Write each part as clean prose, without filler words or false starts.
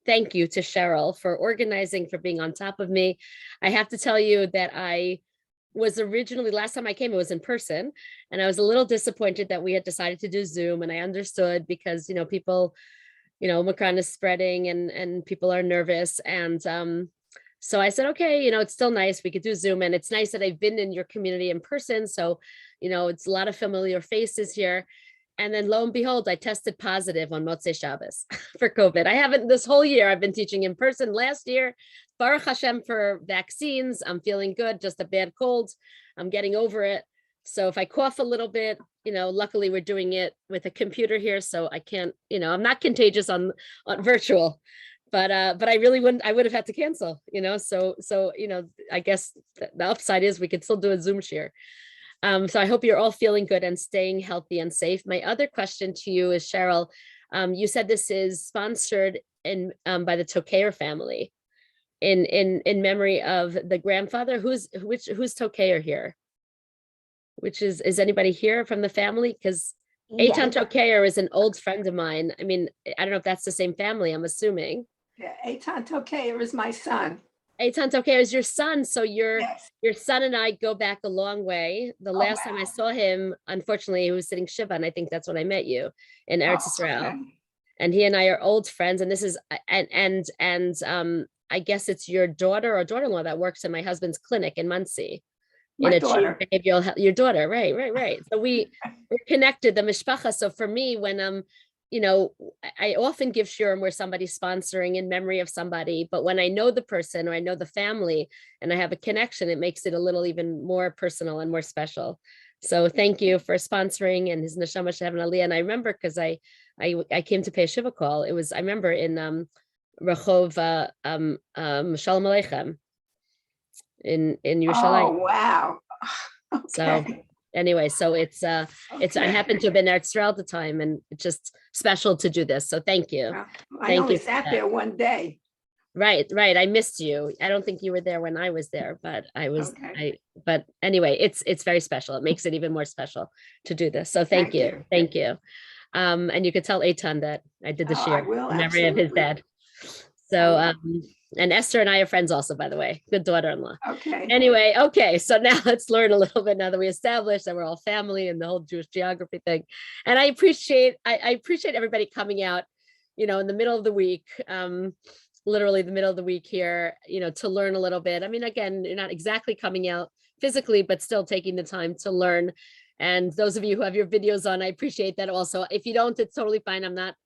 Thank you to Cheryl for organizing, for being on top of me. I have to tell you that I was originally, last time I came, it was in person, and I was a little disappointed that we had decided to do Zoom, and I understood because, people, Omicron is spreading and people are nervous. And so I said, okay, it's still nice. We could do Zoom, and it's nice that I've been in your community in person. So, it's a lot of familiar faces here. And then lo and behold, I tested positive on Motzei Shabbos for COVID. I haven't this whole year. I've been teaching in person. Last year, Baruch Hashem for vaccines. I'm feeling good, just a bad cold. I'm getting over it. So if I cough a little bit, luckily we're doing it with a computer here. So I can't, I'm not contagious on virtual, but I really wouldn't, I would have had to cancel, so, I guess the upside is we could still do a Zoom share. So I hope you're all feeling good and staying healthy and safe. My other question to you is, Cheryl, you said this is sponsored by the Tokeyer family in memory of the grandfather. Who's Tokeyer here? Which is anybody here from the family? Because Eitan Tokeyer is an old friend of mine. I mean, I don't know if that's the same family, I'm assuming. Yeah, Eitan Tokeyer is my son. Eitan Tokeyer is your son. So Yes. your son and I go back a long way. The last time I saw him, unfortunately, he was sitting Shiva, and I think that's when I met you in Eretz Yisrael. Okay. And he and I are old friends. And this is I guess it's your daughter or daughter-in-law that works in my husband's clinic in Muncie. My daughter. Behavioral health, your daughter, right. So we're connected, the mishpacha. So for me, when I often give shiurim where somebody's sponsoring in memory of somebody, but when I know the person or I know the family and I have a connection, it makes it a little even more personal and more special. So thank you for sponsoring, and his neshama should have an aliyah. And I remember because I came to pay a shiva call. It was, I remember in Rehov Shalom Aleichem in Yerushalayim. Oh, wow. Okay. So anyway, so it's I happened to have been there at Israel at the time, and it's just special to do this. So thank you. I only sat there one day. Right. I missed you. I don't think you were there when I was there, but I was. Okay. But anyway, it's very special. It makes it even more special to do this. So thank you. And you could tell Eitan that I did the share in memory of his dad. So and Esther and I are friends also, by the way. Good daughter-in-law. Okay. Anyway, okay. So now let's learn a little bit, now that we established that we're all family and the whole Jewish geography thing. And I appreciate everybody coming out, in the middle of the week, literally the middle of the week here, to learn a little bit. I mean, again, you're not exactly coming out physically, but still taking the time to learn. And those of you who have your videos on, I appreciate that also. If you don't, it's totally fine. I'm not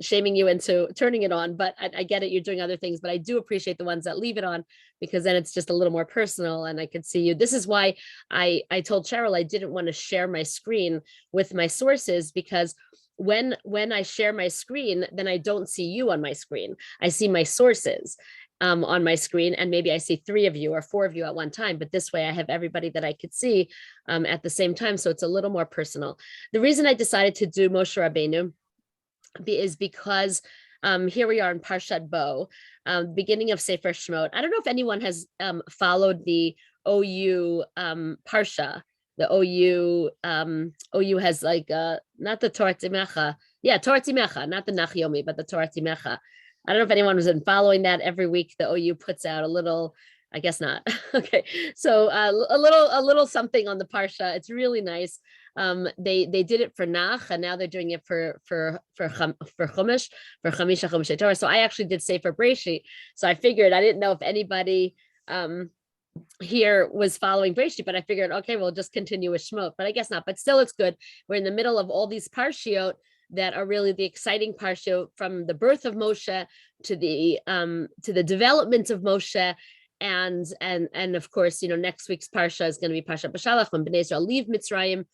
shaming you into turning it on, but I get it. You're doing other things, but I do appreciate the ones that leave it on, because then it's just a little more personal and I could see you. This is why I told Cheryl I didn't want to share my screen with my sources, because when I share my screen, then I don't see you on my screen. I see my sources on my screen, and maybe I see 3 of you or 4 of you at one time, but this way I have everybody that I could see at the same time. So it's a little more personal. The reason I decided to do Moshe Rabbeinu is because here we are in Parshat Bo, beginning of Sefer Shemot. I don't know if anyone has followed the OU Parsha. The OU has like not the Torah Timecha, Torah Timecha, not the Nachyomi, but the Torah Timecha. I don't know if anyone has been following that. Every week the OU puts out a little. I guess not. Okay, so a little something on the Parsha. It's really nice. They did it for Nach, and now they're doing it for Chumash, for Chamisha Chumash Torah. So I actually did Sefer Breshit. So I figured, I didn't know if anybody here was following Breshit, but I figured, okay, we'll just continue with Shemot, but I guess not. But still, it's good. We're in the middle of all these parshiot that are really the exciting parshiot, from the birth of Moshe to the development of Moshe. And of course, next week's parsha is going to be Parsha B'Shalach, when Bnei Israel leave Mitzrayim.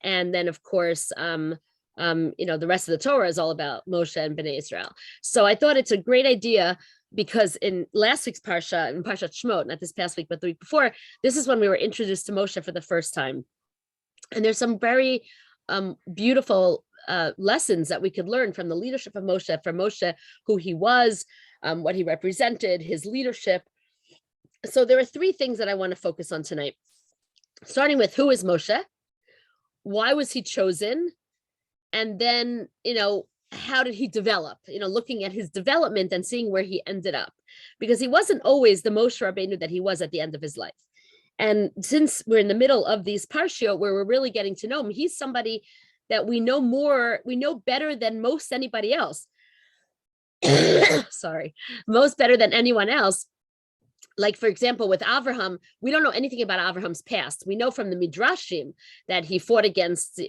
And then of course, the rest of the Torah is all about Moshe and Bnei Israel. So I thought it's a great idea, because in last week's parsha, in Parshat Shemot, not this past week, but the week before, this is when we were introduced to Moshe for the first time. And there's some very beautiful lessons that we could learn from the leadership of Moshe, from Moshe, who he was, what he represented, his leadership. So there are 3 things that I want to focus on tonight, starting with who is Moshe, why was he chosen, and then, how did he develop, looking at his development and seeing where he ended up, because he wasn't always the Moshe Rabbeinu that he was at the end of his life. And since we're in the middle of these parshiot where we're really getting to know him, he's somebody that we know better than most anybody else. Sorry, most better than anyone else. Like, for example, with Avraham, we don't know anything about Avraham's past. We know from the Midrashim that he fought against, the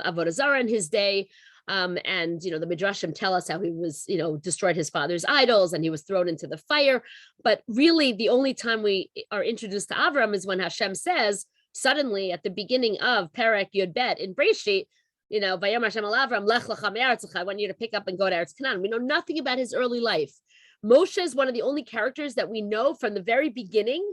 Avodah Zarah in his day. And, the Midrashim tell us how he was, destroyed his father's idols and he was thrown into the fire. But really, the only time we are introduced to Avraham is when Hashem says, suddenly at the beginning of Perek Yud Bet in Breshit, Vayom Hashem al Avram, Lech lecha me'aretzecha, I want you to pick up and go to Eretz Canaan. We know nothing about his early life. Moshe is one of the only characters that we know from the very beginning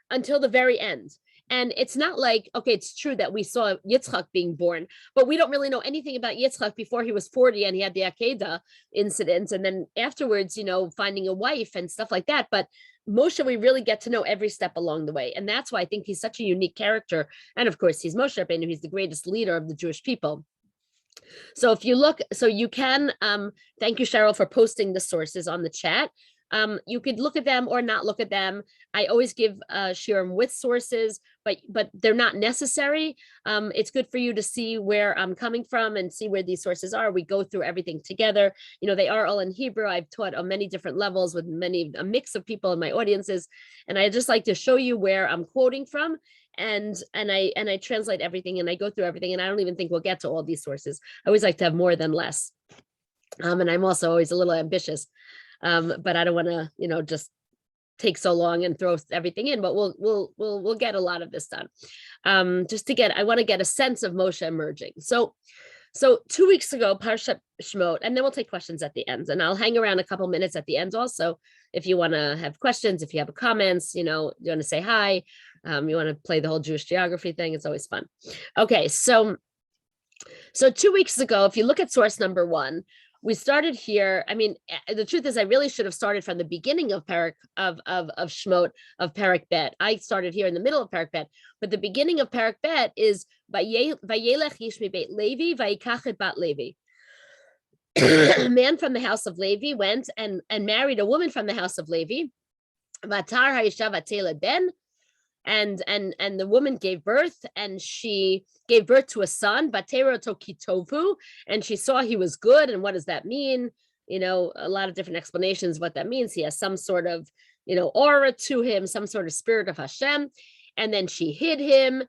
until the very end. And it's not like, okay, it's true that we saw Yitzchak being born, but we don't really know anything about Yitzchak before he was 40 and he had the Akedah incident. And then afterwards, finding a wife and stuff like that. But Moshe, we really get to know every step along the way. And that's why I think he's such a unique character. And of course, he's Moshe Rabbeinu, he's the greatest leader of the Jewish people. So if you look, so you can, thank you, Cheryl, for posting the sources on the chat. You could look at them or not look at them. I always give shiurim with sources, but they're not necessary. It's good for you to see where I'm coming from and see where these sources are. We go through everything together. They are all in Hebrew. I've taught on many different levels with a mix of people in my audiences. And I just like to show you where I'm quoting from. And I translate everything and I go through everything. And I don't even think we'll get to all these sources. I always like to have more than less. And I'm also always a little ambitious. But I don't want to, just take so long and throw everything in, but we'll get a lot of this done. I want to get a sense of Moshe emerging. So 2 weeks ago, Parshat Shemot, and then we'll take questions at the end, and I'll hang around a couple minutes at the end also. If you want to have questions, if you have comments, you want to say hi, you want to play the whole Jewish geography thing, it's always fun. Okay, so 2 weeks ago, if you look at source number 1, we started here. I mean, the truth is I really should have started from the beginning of Perek of Shemot, of Perek Bet. I started here in the middle of Perek Bet, but the beginning of Perek Bet is Vayelech ish mi Beit Levi vayikach et bat Levi. A man from the house of Levi went and married a woman from the house of Levi. Vatar ha'isha vateled ben. And the woman gave birth, and she gave birth to a son, Bateroto Kitovu, and she saw he was good. And what does that mean? A lot of different explanations what that means. He has some sort of, aura to him, some sort of spirit of Hashem. And then she hid him,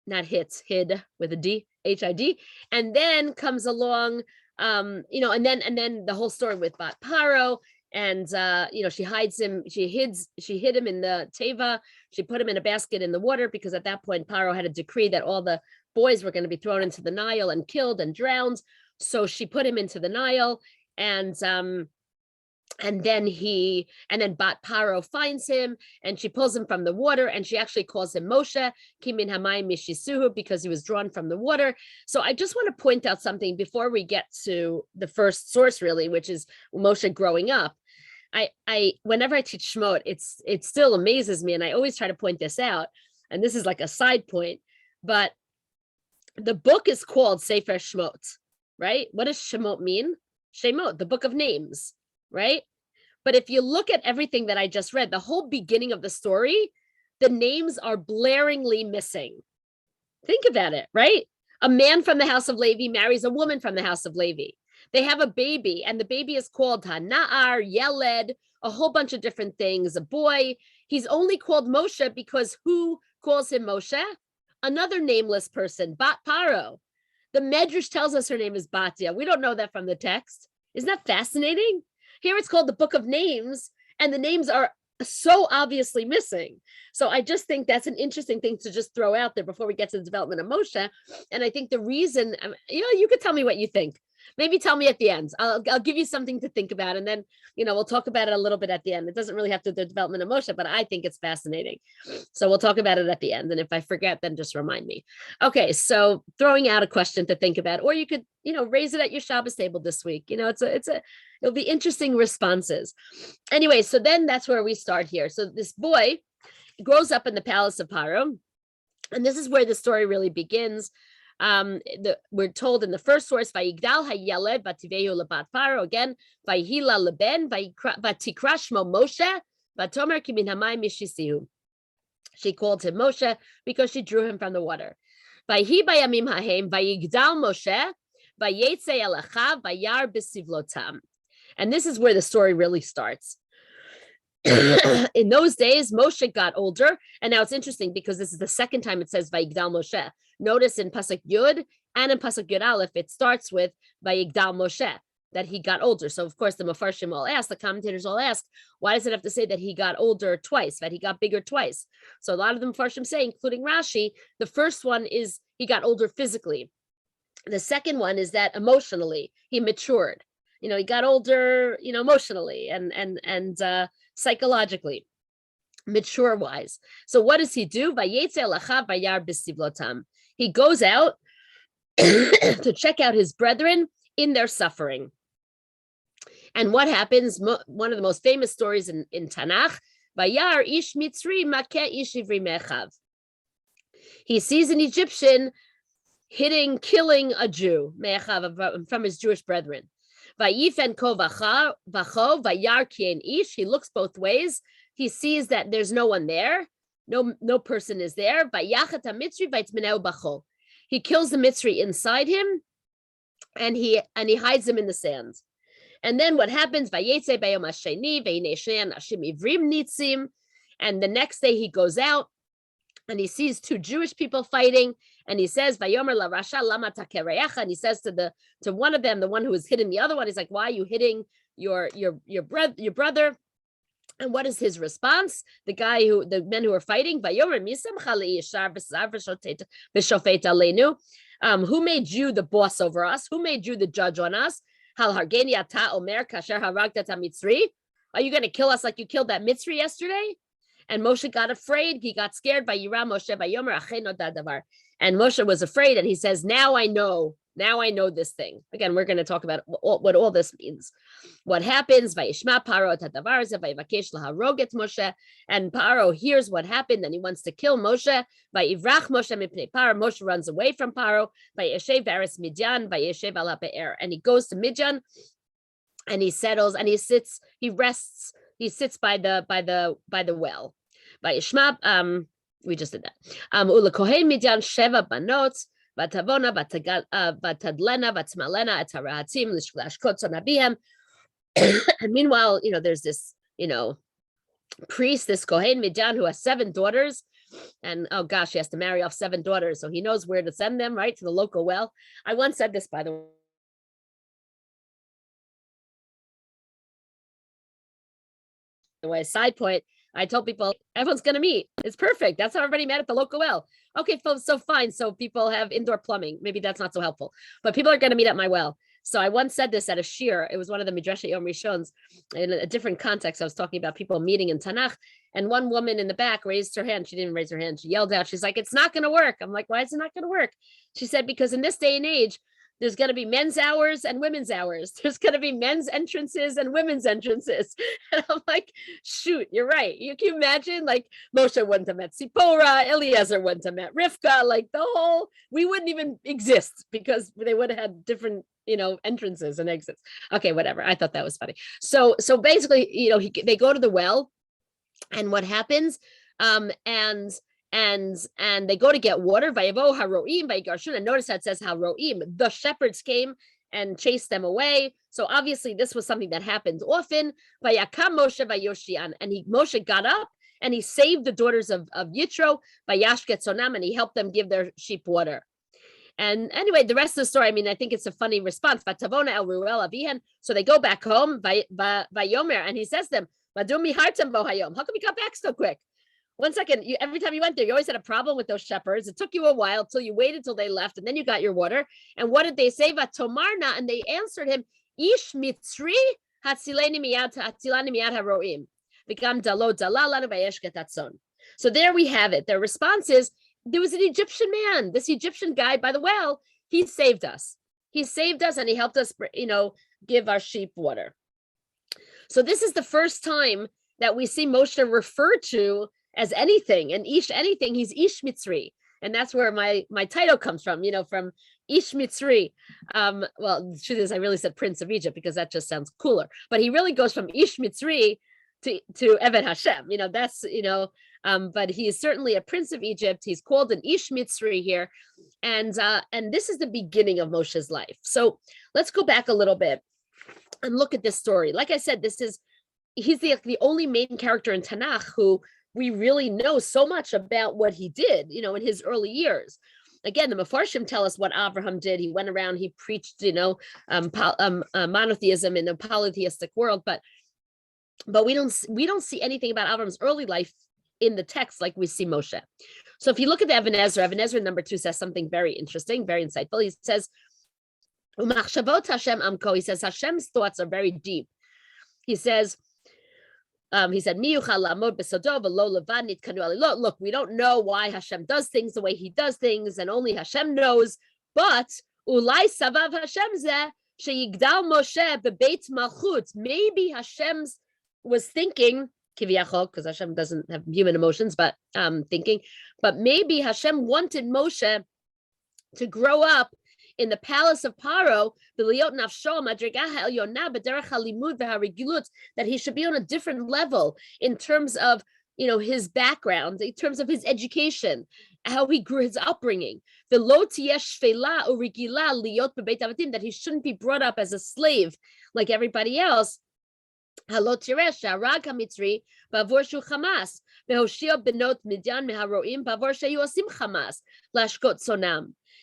hid with a D, H-I-D. And then comes along, and then the whole story with Bat Paro. And she hides him. She hid him in the teva. She put him in a basket in the water because at that point Paro had a decree that all the boys were going to be thrown into the Nile and killed and drowned. So she put him into the Nile, and then Bat Paro finds him and she pulls him from the water, and she actually calls him Moshe Kimin Hamayim Mishisuhu because he was drawn from the water. So I just want to point out something before we get to the first source, really, which is Moshe growing up. I whenever I teach Shemot, it still amazes me, and I always try to point this out, and this is like a side point, but the book is called Sefer Shemot, right? What does Shemot mean? Shemot, the book of names, right? But if you look at everything that I just read, the whole beginning of the story, the names are blaringly missing. Think about it, right? A man from the house of Levi marries a woman from the house of Levi. They have a baby, and the baby is called Hana'ar, Yeled, a whole bunch of different things, a boy. He's only called Moshe because who calls him Moshe? Another nameless person, Bat Paro. The Midrash tells us her name is Batya. We don't know that from the text. Isn't that fascinating? Here it's called the Book of Names, and the names are so obviously missing. So I just think that's an interesting thing to just throw out there before we get to the development of Moshe. And I think the reason, you could tell me what you think. Maybe tell me at the end. I'll give you something to think about, and then we'll talk about it a little bit at the end. It doesn't really have to do the development of Moshe, but I think it's fascinating. So we'll talk about it at the end, and if I forget, then just remind me. Okay, so throwing out a question to think about, or you could raise it at your Shabbos table this week. It'll be interesting responses. Anyway, so then that's where we start here. So this boy grows up in the palace of Paro, and this is where the story really begins. We're told in the first source, Vayigdal hayeled vativehu lebat Paro, again, Vayhila leben vatikra shmo Moshe vatomer ki min hamayim mishisihu. She called him Moshe because she drew him from the water. Vayhi bayamim hahem vayigdal Moshe vayetze el achav vayar b'sivlotam. And this is where the story really starts. In those days, Moshe got older, and now it's interesting because this is the second time it says Vayigdal Moshe. Notice in Pasuk Yud and in Pasuk Yud Aleph, it starts with Vayigdal Moshe, that he got older. So of course the Mefarshim all ask, the commentators all ask, why does it have to say that he got older twice, that he got bigger twice? So a lot of the Mefarshim say, including Rashi, the first one is he got older physically. The second one is that emotionally he matured. He got older, emotionally and psychologically, mature-wise. So what does he do? He goes out to check out his brethren in their suffering. And what happens? One of the most famous stories in Tanakh, Vayar ish mitzri makeh ish ivri mechav. He sees an Egyptian killing a Jew, mechav, from his Jewish brethren. Vayifen ko vacho vayar kien ish. He looks both ways. He sees that there's no one there. No person is there. Vayachat ha-mitzri vaytzmeneu bacho. He kills the Mitzri inside him, and he hides him in the sand. And then what happens? Vayetze bayom hasheni ve'hinei shnei anashim ivrim nitzim. And the next day he goes out and he sees two Jewish people fighting, and he says, "Vayomer la rasha lama takereyacha." And he says to one of them, the one who is hitting the other one, he's like, "Why are you hitting your brother?" And what is his response? The men who are fighting, Vayomer misam chali yishar b'shofet aleinu. Who made you the boss over us? Who made you the judge on us? Hal hargeni ata omer kasher haragta Mitzri. Are you going to kill us like you killed that Mitzri yesterday? And Moshe got afraid. He got scared. Vayira Moshe vayomer acheno dadavar. And Moshe was afraid, and he says, "Now I know this thing." Again, we're going to talk about what all this means. What happens? Vayishma Paro et hadavar ze vayivakesh laharog et Moshe. And Paro hears what happened, and he wants to kill Moshe. Vayivrach Moshe mipnei Paro. Moshe runs away from Paro. Vayeshev eretz Midyan. Vayeshev al hape'er. And he goes to Midyan, and he settles, and he rests. He sits by the well. Vayishma. We just did that. Ulakohen Midyan sheva banot. Vatavona, vatadlena, vatsmalena, etarahatim, lishklashkot sonabihem. And meanwhile, there's this, priest, this Kohen Midyan, who has 7 daughters. And oh gosh, he has to marry off 7 daughters. So he knows where to send them, right? To the local well. I once said this, by the way, side point. I told people, everyone's going to meet. It's perfect. That's how everybody met at the local well. Okay, so fine. So people have indoor plumbing. Maybe that's not so helpful. But people are going to meet at my well. So I once said this at a shir. It was one of the Midrash Yom Rishons. In a different context, I was talking about people meeting in Tanakh. And one woman in the back raised her hand. She didn't raise her hand. She yelled out. She's like, "It's not going to work." I'm like, "Why is it not going to work?" She said, "Because in this day and age, there's going to be men's hours and women's hours. There's going to be men's entrances and women's entrances." And I'm like, shoot, you're right. You can imagine, like, Moshe wouldn't have met Sipporah, Eliezer wouldn't have met Rivka, like we wouldn't even exist because they would have had different, entrances and exits. Okay, whatever. I thought that was funny. So basically, they go to the well, and what happens? And they go to get water. Vayavo haroim vayigarshun. And notice that it says haroim. The shepherds came and chased them away. So obviously this was something that happened often. Vayakam Moshe vayoshian. And Moshe got up and he saved the daughters of Yitro, vayashket sonam, and he helped them give their sheep water. And anyway, the rest of the story, I think it's a funny response. Vatavona el ruel avihen. So they go back home. Vayomer, and he says to them, Madumi hartem bohayom. How come you got back so quick? One second, every time you went there, you always had a problem with those shepherds. It took you a while till you waited till they left, and then you got your water. And what did they say? Vatomarna, and they answered him, Ish mitzri hatzileni miyad haroim. Vikam dalo dalalanu vayeshket atzon. So there we have it. Their response is, there was an Egyptian man, this Egyptian guy by the well, he saved us. He saved us and he helped us, give our sheep water. So this is the first time that we see Moshe referred to as anything, and anything, he's Ish Mitzri. And that's where my title comes from, from Ish Mitzri. Well, the truth is, I really said Prince of Egypt because that just sounds cooler. But he really goes from Ish Mitzri to Eved Hashem. That's but he is certainly a Prince of Egypt. He's called an Ish Mitzri here, and this is the beginning of Moshe's life. So let's go back a little bit and look at this story. Like I said, he's the only main character in Tanakh who we really know so much about what he did, in his early years. Again, the Mefarshim tell us what Abraham did. He went around, he preached, monotheism in a polytheistic world, but we don't see anything about Abraham's early life in the text like we see Moshe. So if you look at the Even Ezra number 2 says something very interesting, very insightful. He says, he says Hashem's thoughts are very deep. He said, look, we don't know why Hashem does things the way he does things, and only Hashem knows, but maybe Hashem was thinking, because Hashem doesn't have human emotions, but maybe Hashem wanted Moshe to grow up in the palace of Paro, that he should be on a different level in terms of, his background, in terms of his education, how he grew, his upbringing. That he shouldn't be brought up as a slave like everybody else.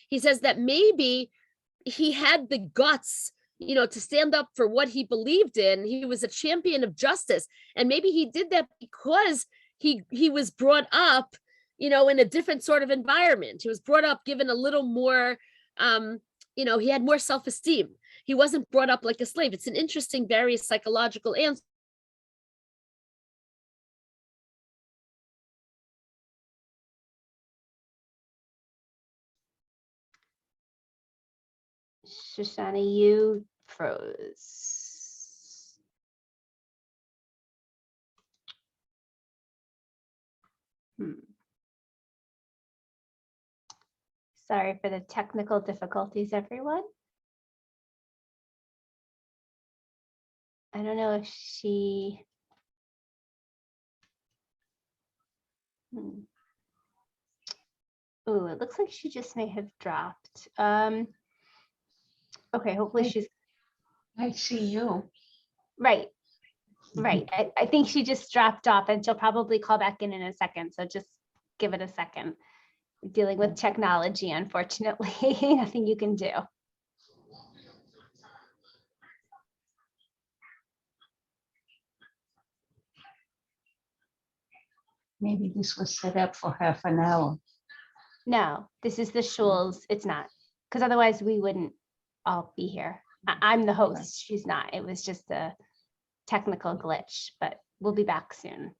He says that maybe he had the guts, to stand up for what he believed in. He was a champion of justice. And maybe he did that because he was brought up, in a different sort of environment. He was brought up given a little more, he had more self-esteem. He wasn't brought up like a slave. It's an interesting, very psychological answer. Shoshana, you froze. Sorry for the technical difficulties, everyone. I don't know if she... Oh, it looks like she just may have dropped. Okay, hopefully she's... I see you. Right. I think she just dropped off, and she'll probably call back in a second. So just give it a second. Dealing with technology, unfortunately, nothing you can do. Maybe this was set up for half an hour. No, this is the shul's. It's not, because otherwise we wouldn't all be here. I'm the host. She's not. It was just a technical glitch, but we'll be back soon.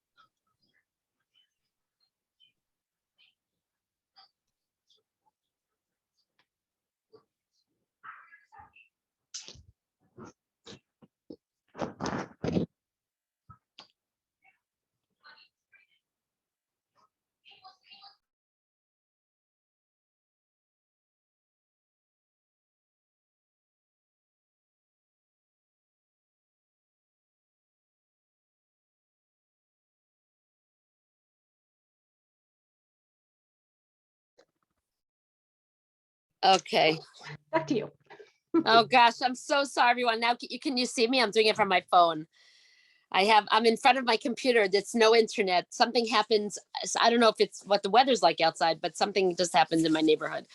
Okay. Back to you. Oh gosh, I'm so sorry, everyone. Now can you see me? I'm doing it from my phone. I'm in front of my computer. There's no internet. Something happens. I don't know if it's what the weather's like outside, but something just happened in my neighborhood.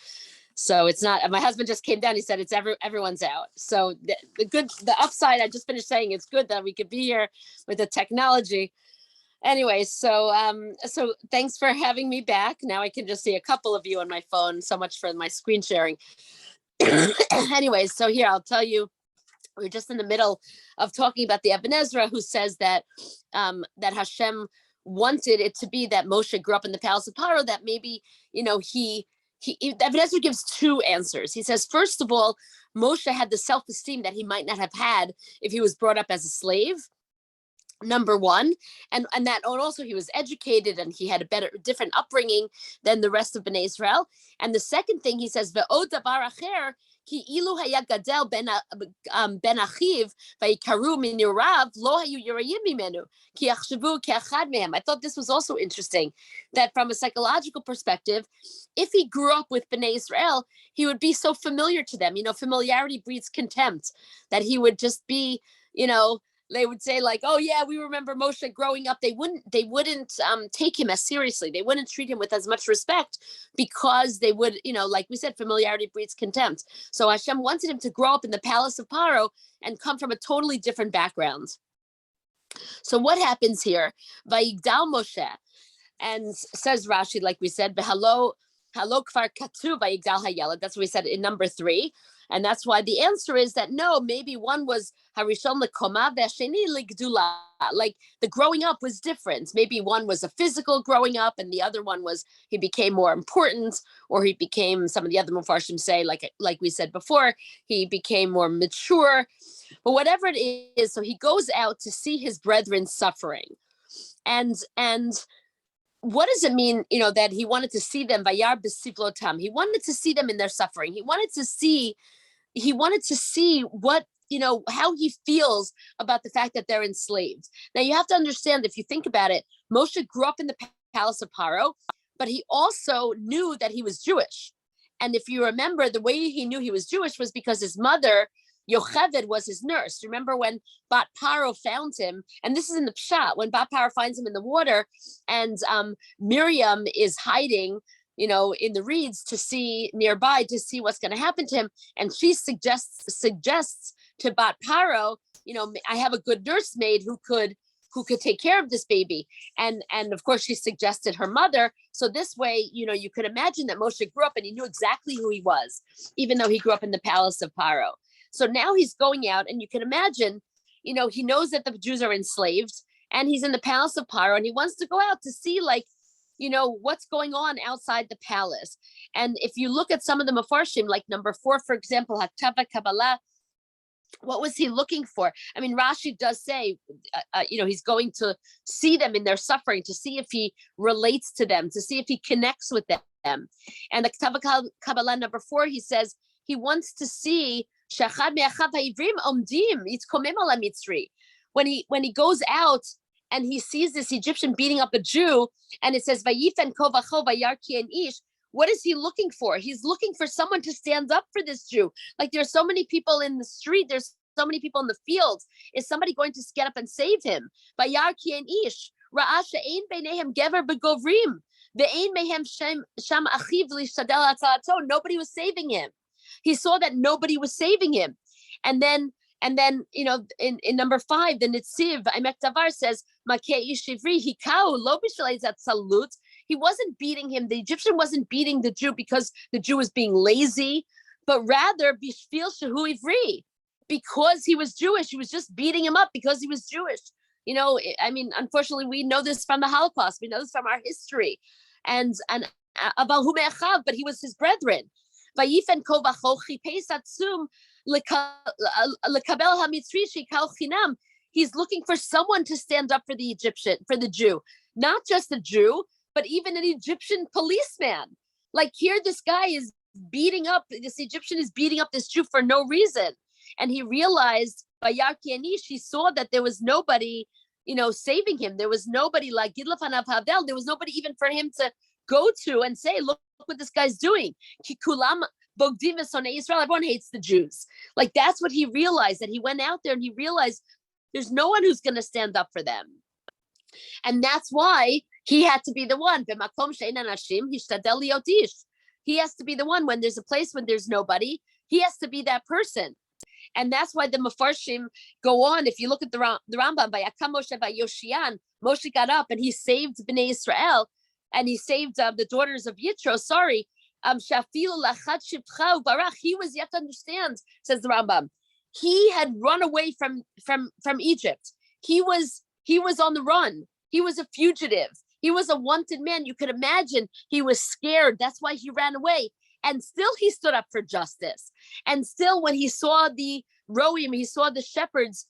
So it's not, my husband just came down. He said, everyone's out. So the upside, I just finished saying, it's good that we could be here with the technology. Anyway, so thanks for having me back. Now I can just see a couple of you on my phone. So much for my screen sharing. Anyways, so here, I'll tell you, we're just in the middle of talking about the Even Ezra, who says that that Hashem wanted it to be that Moshe grew up in the palace of Paro, that maybe, Even Ezra gives two answers. He says, first of all, Moshe had the self-esteem that he might not have had if he was brought up as a slave. number one, and also he was educated and he had a different upbringing than the rest of Bnei Israel. And the second thing he says, ve'od davar acher, ki ilu haya gadel ben achiv vayikaru min yirav lo hayu yirayim mimenu ki yachshavu ke'achad mehem. I thought this was also interesting, that from a psychological perspective, if he grew up with Bnei Israel, he would be so familiar to them. Familiarity breeds contempt, that he would just be, they would say like, oh yeah, we remember Moshe growing up. They wouldn't take him as seriously. They wouldn't treat him with as much respect, because they would, like we said, familiarity breeds contempt. So Hashem wanted him to grow up in the palace of Paro and come from a totally different background. So what happens here? Vayigdal Moshe, and says Rashi, like we said, Halo kvar katu vayigdal hayelad. That's what we said in number 3. And that's why the answer is that no, maybe one was harishon lekoma v'asheni legdula. Like the growing up was different. Maybe one was a physical growing up, and the other one was he became more important, or he became, some of the other Mefarshim say, like we said before, he became more mature. But whatever it is, so he goes out to see his brethren suffering, and what does it mean, that he wanted to see them, vayar b'sivlotam? He wanted to see them in their suffering. He wanted to see what, how he feels about the fact that they're enslaved. Now you have to understand, if you think about it, Moshe grew up in the palace of Paro, but he also knew that he was Jewish. And if you remember, the way he knew he was Jewish was because his mother, Yocheved, was his nurse. Remember when Bat Paro found him, and this is in the Pshat, when Bat Paro finds him in the water, and Miriam is hiding, in the reeds nearby to see what's going to happen to him, and she suggests to Bat Paro, I have a good nursemaid who could take care of this baby, and of course she suggested her mother. So this way, you could imagine that Moshe grew up and he knew exactly who he was, even though he grew up in the palace of Paro. So now he's going out, and you can imagine, he knows that the Jews are enslaved, and he's in the palace of Paro, and he wants to go out to see, what's going on outside the palace. And if you look at some of the Mefarshim, like number 4, for example, Haktava Kabbalah, what was he looking for? I mean, Rashi does say, he's going to see them in their suffering, to see if he relates to them, to see if he connects with them. And the Haktava Kabbalah number 4, he says he wants to see when he goes out and he sees this Egyptian beating up a Jew, and it says Vayifen kovacho vayarki en ish. What is he looking for? He's looking for someone to stand up for this Jew. Like, there's so many people in the street, there's so many people in the fields. Is somebody going to get up and save him? Vayarki en ish. Ra'asha ein beinehem gever begovrim. Ve'ein mehem sham achiv lishtadel atzalato. Nobody was saving him. He saw that nobody was saving him. And then, in number 5, the Nitziv, Emek Davar says, he wasn't beating him. The Egyptian wasn't beating the Jew because the Jew was being lazy, but rather because he was Jewish. He was just beating him up because he was Jewish. Unfortunately, we know this from the Holocaust. We know this from our history. And but he was his brethren. Vayifen kovacho chipes atzum lekabel hamitzri shikal chinam. He's looking for someone to stand up for the Jew, not just a Jew, but even an Egyptian policeman. Like, here, this guy is this Egyptian is beating up this Jew for no reason. And he realized, Vayarki Anish, he saw that there was nobody, saving him. There was nobody like Gidlafanav Havel. There was nobody even for him to go to and say, look what this guy's doing. Kikulam Bogdim Sonei Israel. Everyone hates the Jews. Like, that's what he realized, that he went out there and he realized there's no one who's going to stand up for them. And that's why he had to be the one. He has to be the one when there's a place when there's nobody. He has to be that person. And that's why the Mefarshim go on. If you look at the Rambam, by Akam Moshe by Yoshian, Moshe got up and he saved Bnei Israel, and he saved the daughters of Yitro. He was, you have to understand, says the Rambam, he had run away from Egypt. He was on the run. He was a fugitive. He was a wanted man. You could imagine he was scared. That's why he ran away. And still he stood up for justice. And still, when he saw the Roim, he saw the shepherds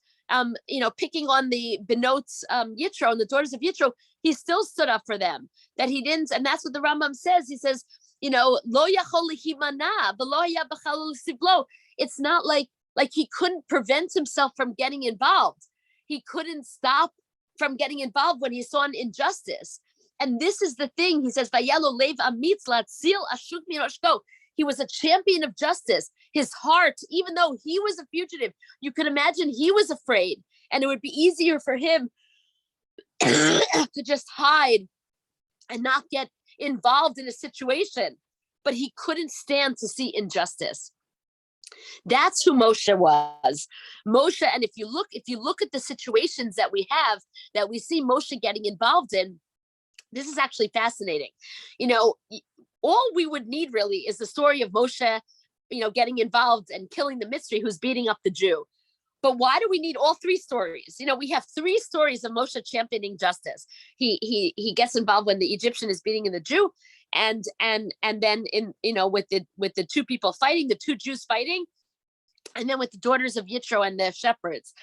picking on the Benot's Yitro and the daughters of Yitro, he still stood up for them. That he didn't, and that's what the Rambam says. He says, lo yachol lehimana v'lo haya b'chalul sivlo. It's not like he couldn't prevent himself from getting involved. He couldn't stop from getting involved when he saw an injustice. And this is the thing. He says, "Vayelo lev amitz latzil ashuk miroshko." He was a champion of justice. His heart, even though he was a fugitive, you could imagine he was afraid, and it would be easier for him to just hide and not get involved in a situation. But he couldn't stand to see injustice. That's who Moshe was. Moshe, and if you look at the situations that we have, that we see Moshe getting involved in, this is actually fascinating. All we would need really is the story of Moshe, getting involved and killing the Mitzri who's beating up the Jew. But why do we need all three stories? We have three stories of Moshe championing justice. He gets involved when the Egyptian is beating the Jew, and then with the two people fighting, the two Jews fighting, and then with the daughters of Yitro and the shepherds.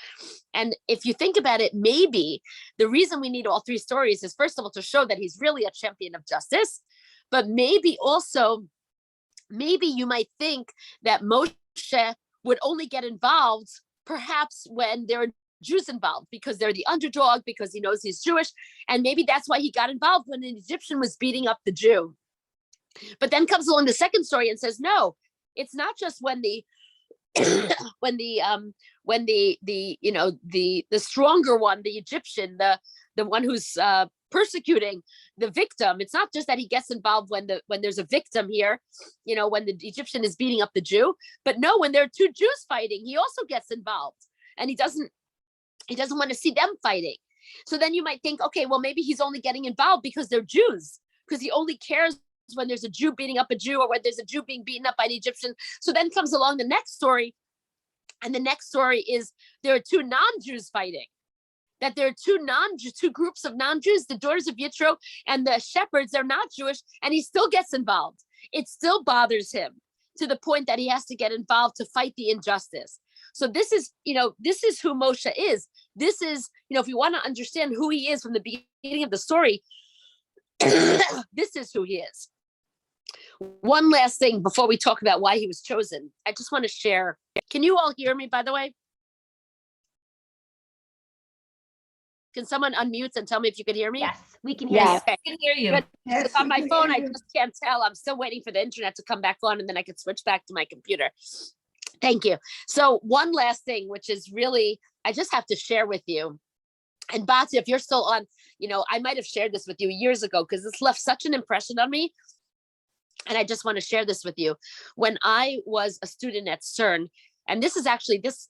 And if you think about it, maybe the reason we need all three stories is, first of all, to show that he's really a champion of justice, but maybe you might think that Moshe would only get involved perhaps when there are Jews involved, because they're the underdog, because he knows he's Jewish. And maybe that's why he got involved when an Egyptian was beating up the Jew. But then comes along the second story and says, no, it's not just when the stronger one, the Egyptian, the one who's persecuting the victim. It's not just that he gets involved when there's a victim here, when the Egyptian is beating up the Jew, but no, when there are two Jews fighting, he also gets involved, and he doesn't want to see them fighting. So then you might think, okay, well, maybe he's only getting involved because they're Jews, because he only cares when there's a Jew beating up a Jew, or when there's a Jew being beaten up by an Egyptian. So then comes along the next story, and the next story is there are two non-Jews fighting. That there are two groups of non-Jews, the daughters of Yitro and the shepherds. They're not Jewish, and he still gets involved. It still bothers him to the point that he has to get involved to fight the injustice. So this is who Moshe is. This is, if you want to understand who he is from the beginning of the story, this is who he is. One last thing before we talk about why he was chosen. I just want to share. Can you all hear me, by the way? Can someone unmute and tell me if you can hear me? Yes, we can hear you. Okay. I can hear you. Good. Yes, It's on we my can phone. hear I you. just can't tell. I'm still waiting for the internet to come back on, and then I can switch back to my computer. Thank you. So one last thing, which is really, I just have to share with you. And Batya, if you're still on, I might have shared this with you years ago, because this left such an impression on me. And I just want to share this with you. When I was a student at CERN, and this is actually, this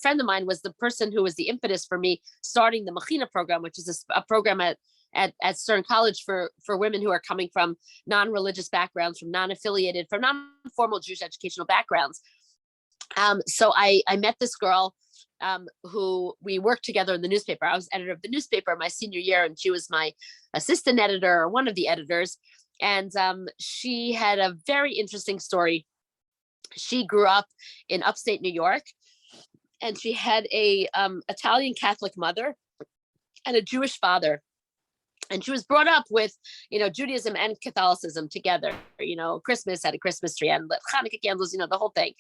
friend of mine was the person who was the impetus for me starting the Mechina program, which is a program at CERN College for women who are coming from non-religious backgrounds, from non-affiliated, from non-formal Jewish educational backgrounds. So I met this girl who we worked together in the newspaper. I was editor of the newspaper my senior year, and she was my assistant editor, or one of the editors. And she had a very interesting story. She grew up in upstate New York, and she had a Italian Catholic mother and a Jewish father. And she was brought up with, Judaism and Catholicism together. Christmas, had a Christmas tree and lit Hanukkah candles, the whole thing.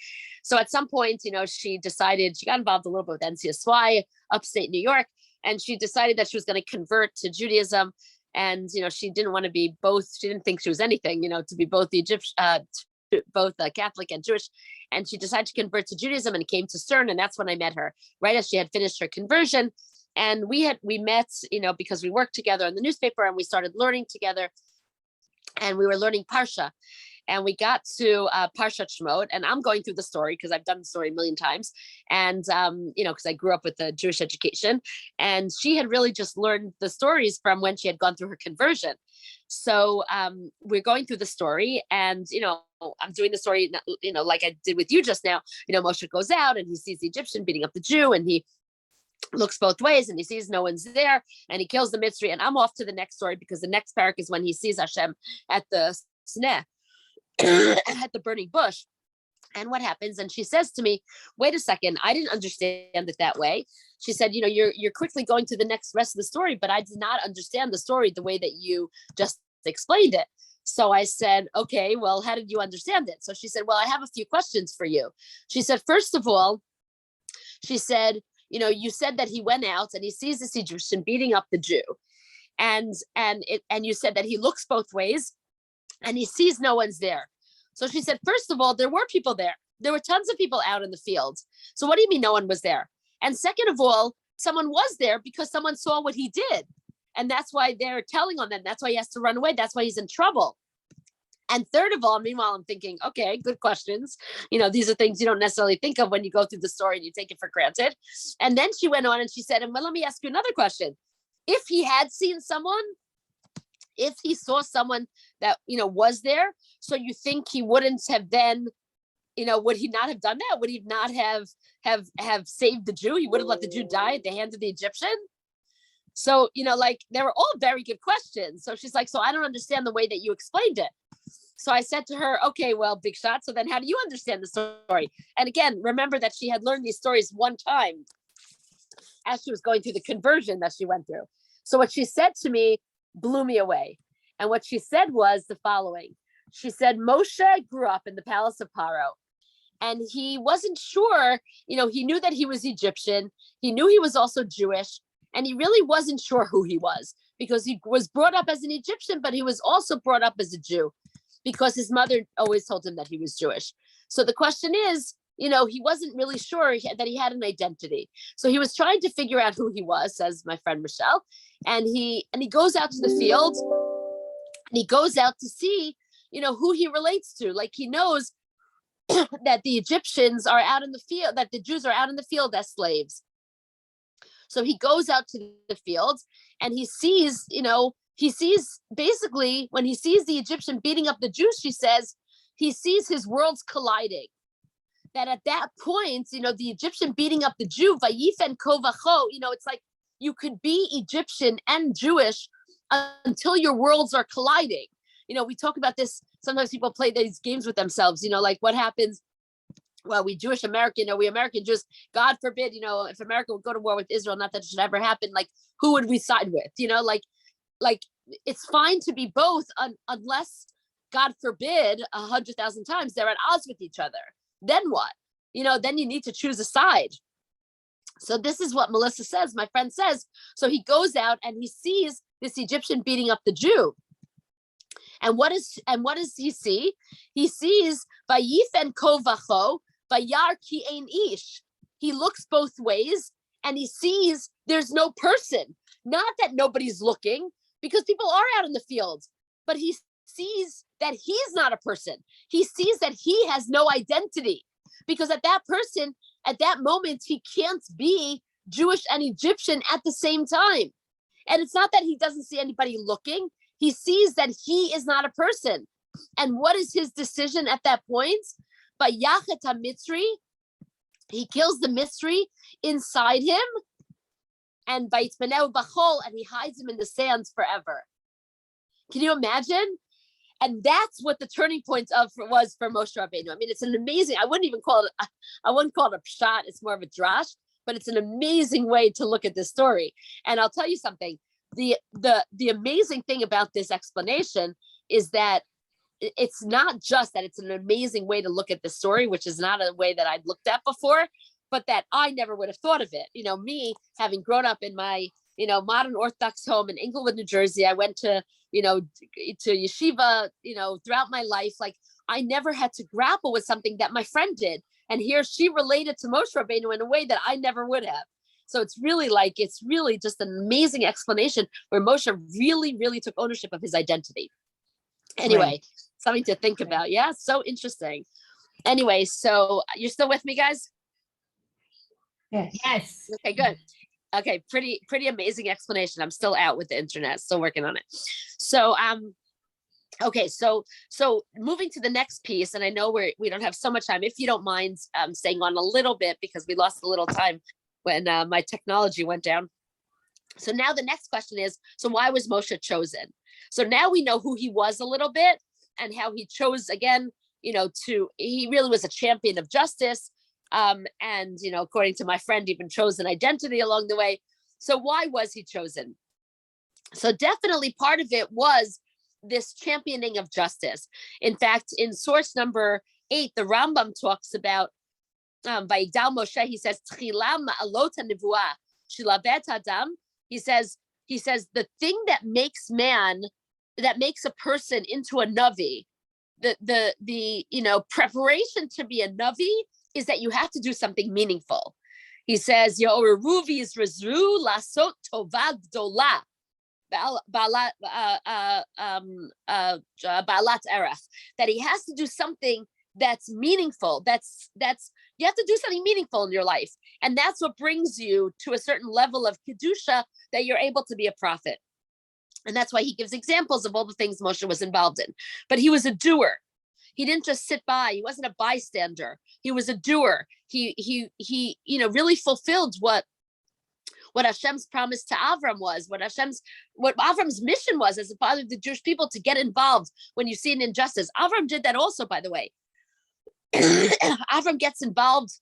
So at some point, she got involved a little bit with NCSY, upstate New York, and she decided that she was going to convert to Judaism. And, she didn't want to be both. She didn't think she was anything, to be both the Egyptian, both Catholic and Jewish. And she decided to convert to Judaism and came to CERN. And that's when I met her, right as she had finished her conversion. And we met, because we worked together in the newspaper, and we started learning together, and we were learning Parsha, and we got to Parshat Shemot, and I'm going through the story because I've done the story a million times. And, because I grew up with the Jewish education, and she had really just learned the stories from when she had gone through her conversion. So we're going through the story, and, I'm doing the story, like I did with you just now. Moshe goes out and he sees the Egyptian beating up the Jew, and he looks both ways, and he sees no one's there, and he kills the Mitzri. And I'm off to the next story, because the next parak is when he sees Hashem at the sneh, at the burning bush. And what happens? And she says to me, wait a second, I didn't understand it that way. She said, you're quickly going to the next rest of the story, but I did not understand the story the way that you just explained it. So I said, okay, well, how did you understand it? So she said, well, I have a few questions for you. She said, first of all, she said, you said that he went out and he sees this Egyptian beating up the Jew. And you said that he looks both ways and he sees no one's there. So she said, first of all, there were people there. There were tons of people out in the fields. So what do you mean no one was there? And second of all, someone was there because someone saw what he did. And that's why they're telling on them. That's why he has to run away. That's why he's in trouble. And third of all, meanwhile, I'm thinking, okay, good questions. These are things you don't necessarily think of when you go through the story and you take it for granted. And then she went on and she said, well, let me ask you another question. If he had seen someone, if he saw someone that, was there, so you think he wouldn't have then, would he not have done that? Would he not have saved the Jew? He would have let the Jew die at the hands of the Egyptian? So, they were all very good questions. So she's like, so I don't understand the way that you explained it. So I said to her, okay, well, big shot. So then how do you understand the story? And again, remember that she had learned these stories one time as she was going through the conversion that she went through. So what she said to me blew me away. And what she said was the following. She said, Moshe grew up in the palace of Paro. And he wasn't sure, he knew that he was Egyptian. He knew he was also Jewish. And he really wasn't sure who he was because he was brought up as an Egyptian, but he was also brought up as a Jew because his mother always told him that he was Jewish. So the question is, he wasn't really sure that he had an identity. So he was trying to figure out who he was, says my friend Michelle. And he goes out to the field and he goes out to see, who he relates to. Like he knows that the Egyptians are out in the field, that the Jews are out in the field as slaves. So he goes out to the fields and he sees, basically when he sees the Egyptian beating up the Jews, she says, he sees his worlds colliding. That at that point, the Egyptian beating up the Jew, Vayifen Kovacho, it's like you could be Egyptian and Jewish until your worlds are colliding. We talk about this. Sometimes people play these games with themselves, like what happens. Well, we Jewish American, or we American Jews, God forbid, if America would go to war with Israel, not that it should ever happen, like who would we side with? Like it's fine to be both unless, God forbid, 100,000 times they're at odds with each other. Then what? Then you need to choose a side. So this is what Melissa says, my friend says. So he goes out and he sees this Egyptian beating up the Jew. And what does he see? He sees Vayifen Kovacho, Vayar ki ein ish. He looks both ways and he sees there's no person. Not that nobody's looking, because people are out in the fields, but he sees that he's not a person. He sees that he has no identity, because at that moment, he can't be Jewish and Egyptian at the same time. And it's not that he doesn't see anybody looking. He sees that he is not a person. And what is his decision at that point? By Yachet HaMitzri, he kills the Mitzri inside him, and by Yitzmaneu Bachol, and he hides him in the sands forever. Can you imagine? And that's what the turning point was for Moshe Rabbeinu. I mean, it's an amazing. I wouldn't call it a pshat. It's more of a drash, but it's an amazing way to look at this story. And I'll tell you something. The amazing thing about this explanation is that it's not just that it's an amazing way to look at the story, which is not a way that I'd looked at before, but that I never would have thought of it. Me having grown up in my, modern Orthodox home in Englewood, New Jersey, I went to yeshiva, throughout my life. Like I never had to grapple with something that my friend did. And here she related to Moshe Rabbeinu in a way that I never would have. So it's really just an amazing explanation where Moshe really, really took ownership of his identity. Anyway, right. Something to think about. Yeah, so interesting. Anyway, so you're still with me, guys? Yes. Okay, good. Okay, pretty amazing explanation. I'm still out with the internet, still working on it. So okay, so moving to the next piece, and I know we don't have so much time. If you don't mind staying on a little bit, because we lost a little time when my technology went down. So now the next question is, so why was Moshe chosen? So now we know who he was a little bit and how he chose, again, he really was a champion of justice. And, according to my friend, even chose an identity along the way. So why was he chosen? So definitely part of it was this championing of justice. In fact, in source number 8, the Rambam talks about Vayigdal Moshe. He says, "Tchila ma'alot hanivua shilavet adam." He says the thing that makes a person into a navi, the preparation to be a navi is that you have to do something meaningful. He says, "Yoruvi is rezru lasot tova gdola." Balat erech, that he has to do something that's meaningful. That's you have to do something meaningful in your life, and that's what brings you to a certain level of kedusha that you're able to be a prophet. And that's why he gives examples of all the things Moshe was involved in. But he was a doer. He didn't just sit by. He wasn't a bystander. He was a doer. He really fulfilled what Hashem's promise to Avram was, what Avram's mission was as a father of the Jewish people, to get involved when you see an injustice. Avram did that also, by the way. Avram gets involved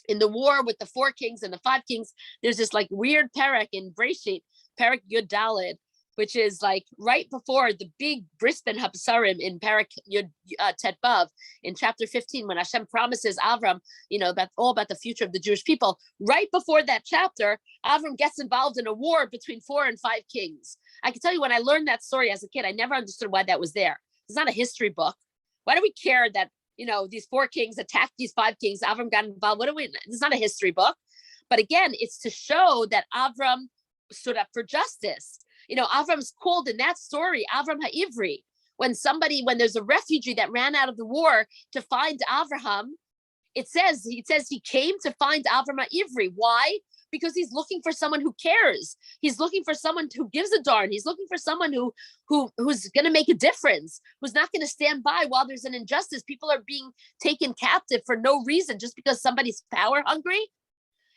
in the war with the 4 kings and the 5 kings. There's this like weird parak in Breshit, parak Yud Daled, which is like right before the big bris ben Habsarim in parak Yud Tet Vav in chapter 15, when Hashem promises Avram, that's all about the future of the Jewish people. Right before that chapter, Avram gets involved in a war between 4 and 5 kings. I can tell you, when I learned that story as a kid, I never understood why that was there. It's not a history book. Why do we care that, these 4 kings attacked these 5 kings? Avram got involved. It's not a history book. But again, it's to show that Avram stood up for justice. Avram's called in that story Avram Ha'ivri. When there's a refugee that ran out of the war to find Avraham, it says he came to find Avram Ha'ivri. Why? Because he's looking for someone who cares. He's looking for someone who gives a darn. He's looking for someone who's going to make a difference, who's not going to stand by while there's an injustice. People are being taken captive for no reason, just because somebody's power hungry.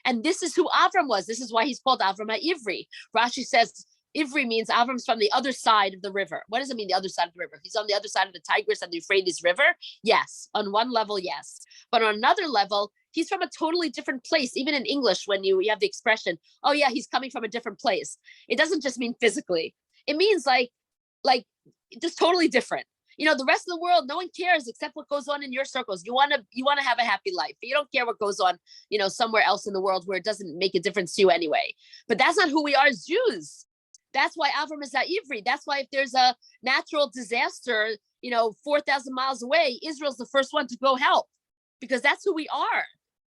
And this is who Avram was. This is why he's called Avram Ha'ivri. Rashi says Ivri means Avram's from the other side of the river. What does it mean, the other side of the river? He's on the other side of the Tigris and the Euphrates River? Yes. On one level, yes. But on another level, he's from a totally different place. Even in English, when you have the expression, oh yeah, he's coming from a different place, it doesn't just mean physically. It means like just totally different. The rest of the world, no one cares except what goes on in your circles. You want to have a happy life, but you don't care what goes on, somewhere else in the world where it doesn't make a difference to you anyway. But that's not who we are as Jews. That's why Avram is Ha'ivri. That's why if there's a natural disaster, 4,000 miles away, Israel's the first one to go help, because that's who we are.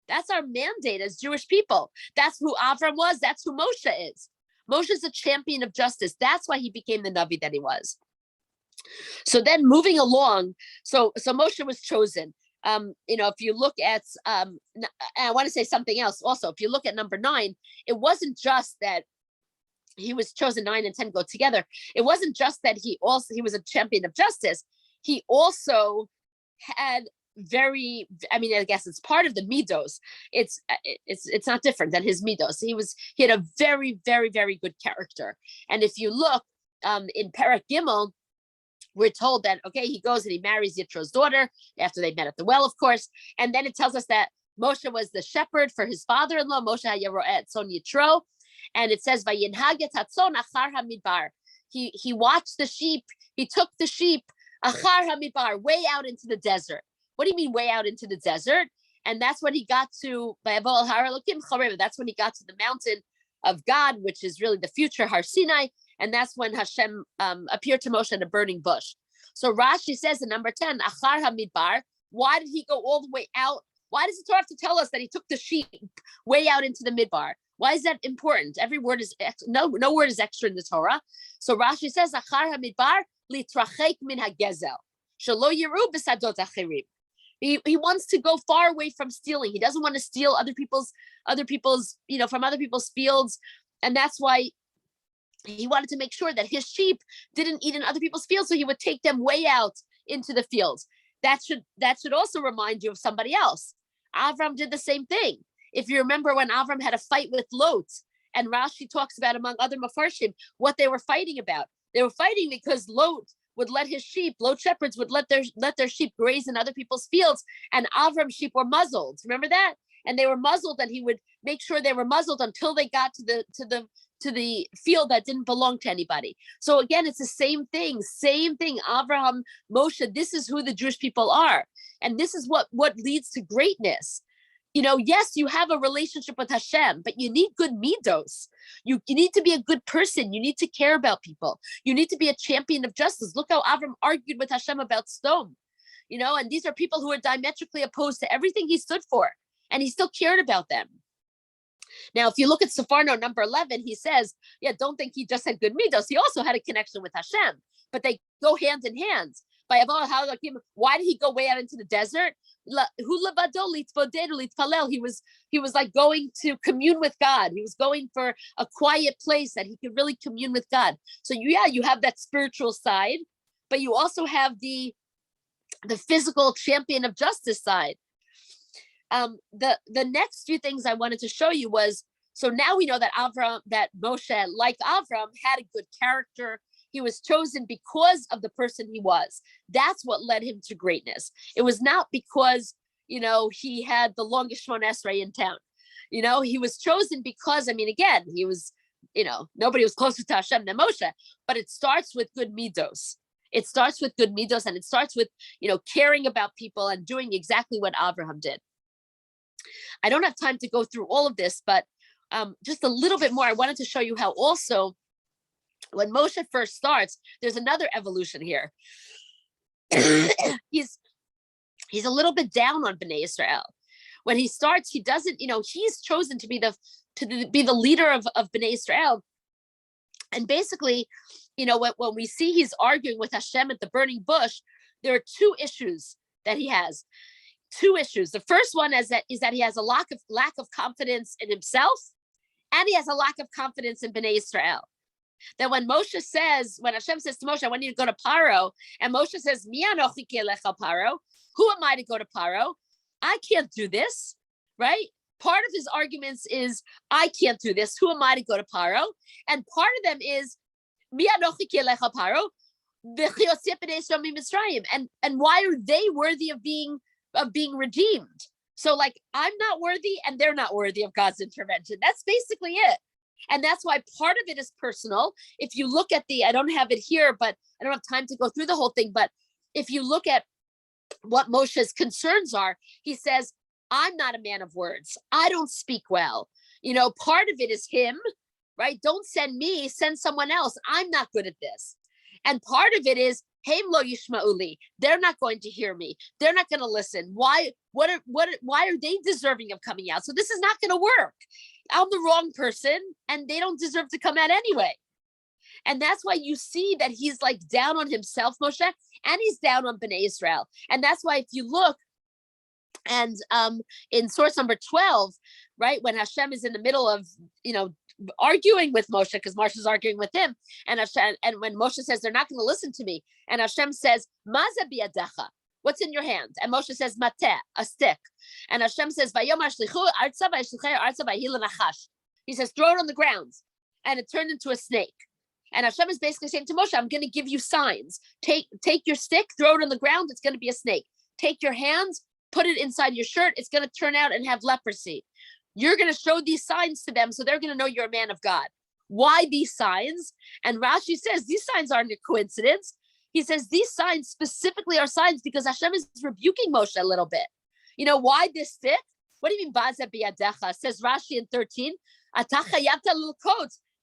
That's our mandate as Jewish people. That's who Avram was. That's who Moshe is. Moshe is a champion of justice. That's why he became the Navi that he was. So then moving along, so Moshe was chosen. If you look at, I want to say something else also. If you look at number 9, it wasn't just that he was chosen. 9 and 10 go together. It wasn't just that he was a champion of justice. He also had I guess it's part of the midos. It's not different than his midos. He had a very, very, very good character. And if you look in Parak Gimel, we're told that, okay, he goes and he marries Yitro's daughter after they met at the well, of course. And then it tells us that Moshe was the shepherd for his father-in-law, Moshe Hayaroet Son Yitro. And it says, Vayinhaget Hatzon Achar HaMidbar. He watched the sheep. He took the sheep Achar HaMidbar, way out into the desert. What do you mean way out into the desert? And that's when he got to, that's when he got to the mountain of God, which is really the future Har Sinai. And that's when Hashem appeared to Moshe in a burning bush. So Rashi says in number 10, Achar HaMidbar. Why did he go all the way out? Why does the Torah have to tell us that he took the sheep way out into the Midbar? Why is that important? Every word is, no word is extra in the Torah. So Rashi says, Achar HaMidbar litrachek min hagezel. Shelo yiru b'sadot achirim. He wants to go far away from stealing. He doesn't want to steal other people's, from other people's fields. And that's why he wanted to make sure that his sheep didn't eat in other people's fields. So he would take them way out into the fields. That should also remind you of somebody else. Avram did the same thing. If you remember when Avram had a fight with Lot, and Rashi talks about, among other Mefarshim, what they were fighting about. They were fighting because Lot would let his sheep, Lot shepherds would let their sheep graze in other people's fields, and Avram's sheep were muzzled. Remember that? And they were muzzled, and he would make sure they were muzzled until they got to the field that didn't belong to anybody. So again, it's the same thing. Avraham, Moshe, this is who the Jewish people are. And this is what leads to greatness. Yes, you have a relationship with Hashem, but you need good midos. You need to be a good person. You need to care about people. You need to be a champion of justice. Look how Avram argued with Hashem about stone. And these are people who are diametrically opposed to everything he stood for, and he still cared about them. Now, if you look at Sepharno number 11, he says, don't think he just had good midos. He also had a connection with Hashem, but they go hand in hand. Why did he go way out into the desert? He was like going to commune with God. He was going for a quiet place that he could really commune with God. So you have that spiritual side, but you also have the physical champion of justice side. The next few things I wanted to show you was, so now we know that Moshe, like Avram, had a good character. He was chosen because of the person he was. That's what led him to greatness. It was not because, he had the longest Shmona Esrei in town. He was chosen because, again, he was, nobody was closer to Hashem than Moshe, but it starts with good midos. It starts with good midos, and it starts with, caring about people and doing exactly what Abraham did. I don't have time to go through all of this, but just a little bit more. I wanted to show you how also, when Moshe first starts, there's another evolution here. He's a little bit down on Bnei Israel. When he starts, he doesn't, he's chosen to be the leader of Bnei Israel. And basically, when we see he's arguing with Hashem at the burning bush, there are two issues that he has. Two issues. The first one is that he has a lack of confidence in himself, and he has a lack of confidence in Bnei Israel. That when Hashem says to Moshe, I want you to go to Paro, and Moshe says, Mi anochi kelecha Paro, who am I to go to Paro? I can't do this, right? Part of his arguments is, I can't do this. Who am I to go to Paro? And part of them is, Mi anochi kelecha Paro, and why are they worthy of being redeemed? So I'm not worthy, and they're not worthy of God's intervention. That's basically it. And that's why part of it is personal. If you look at I don't have it here, but I don't have time to go through the whole thing. But if you look at what Moshe's concerns are, he says, I'm not a man of words. I don't speak well. Part of it is him, right? Don't send me, send someone else. I'm not good at this. And part of it is, Heim lo yishma'uli. They're not going to hear me. They're not going to listen. Why are they deserving of coming out? So this is not going to work. I'm the wrong person, and they don't deserve to come out anyway. And that's why you see that he's down on himself, Moshe, and he's down on Bnei Israel. And that's why if you look, and in source number 12, right, when Hashem is in the middle of, arguing with Moshe, because Moshe's arguing with him, and when Moshe says they're not going to listen to me, and Hashem says, Maza biyadecha, what's in your hand? And Moshe says, Mateh, a stick. And Hashem says, he says, throw it on the ground. And it turned into a snake. And Hashem is basically saying to Moshe, I'm going to give you signs. Take your stick, throw it on the ground, it's going to be a snake. Take your hands, put it inside your shirt, it's going to turn out and have leprosy. You're going to show these signs to them, so they're going to know you're a man of God. Why these signs? And Rashi says these signs aren't a coincidence. He says these signs specifically are signs because Hashem is rebuking Moshe a little bit. Why this stick? What do you mean, Baza biyadecha? Says Rashi in 13,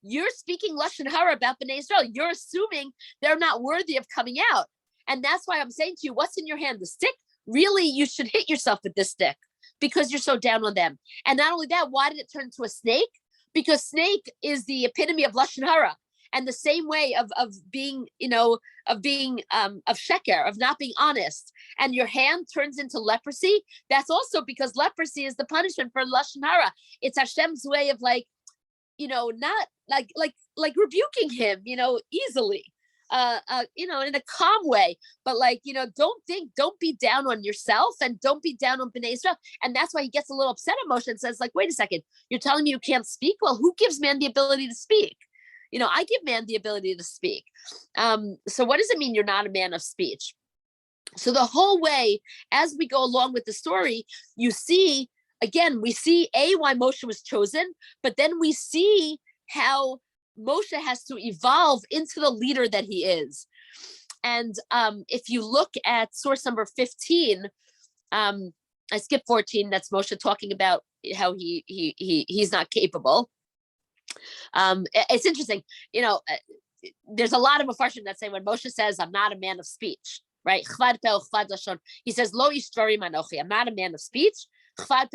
you're speaking Lashon Hara about Bnei Israel. You're assuming they're not worthy of coming out. And that's why I'm saying to you, what's in your hand? The stick? Really, you should hit yourself with this stick because you're so down on them. And not only that, why did it turn into a snake? Because snake is the epitome of Lashon Hara. And the same way of being, of Schechter, of not being honest. And your hand turns into leprosy. That's also because leprosy is the punishment for Lashon Hara. It's Hashem's way of not like rebuking him, easily, in a calm way. But don't be down on yourself and don't be down on Bnei Israel. And that's why he gets a little upset at Moshe and says, wait a second, you're telling me you can't speak? Well, who gives man the ability to speak? I give man the ability to speak. So what does it mean you're not a man of speech? So the whole way, as we go along with the story, you see, again, we see why Moshe was chosen, but then we see how Moshe has to evolve into the leader that he is. And if you look at source number 15, I skipped 14. That's Moshe talking about how he's not capable. It's interesting, there's a lot of Mefarshim that say when Moshe says, I'm not a man of speech, right? He says, Lo ish dvarim anochi. I'm not a man of speech. I'm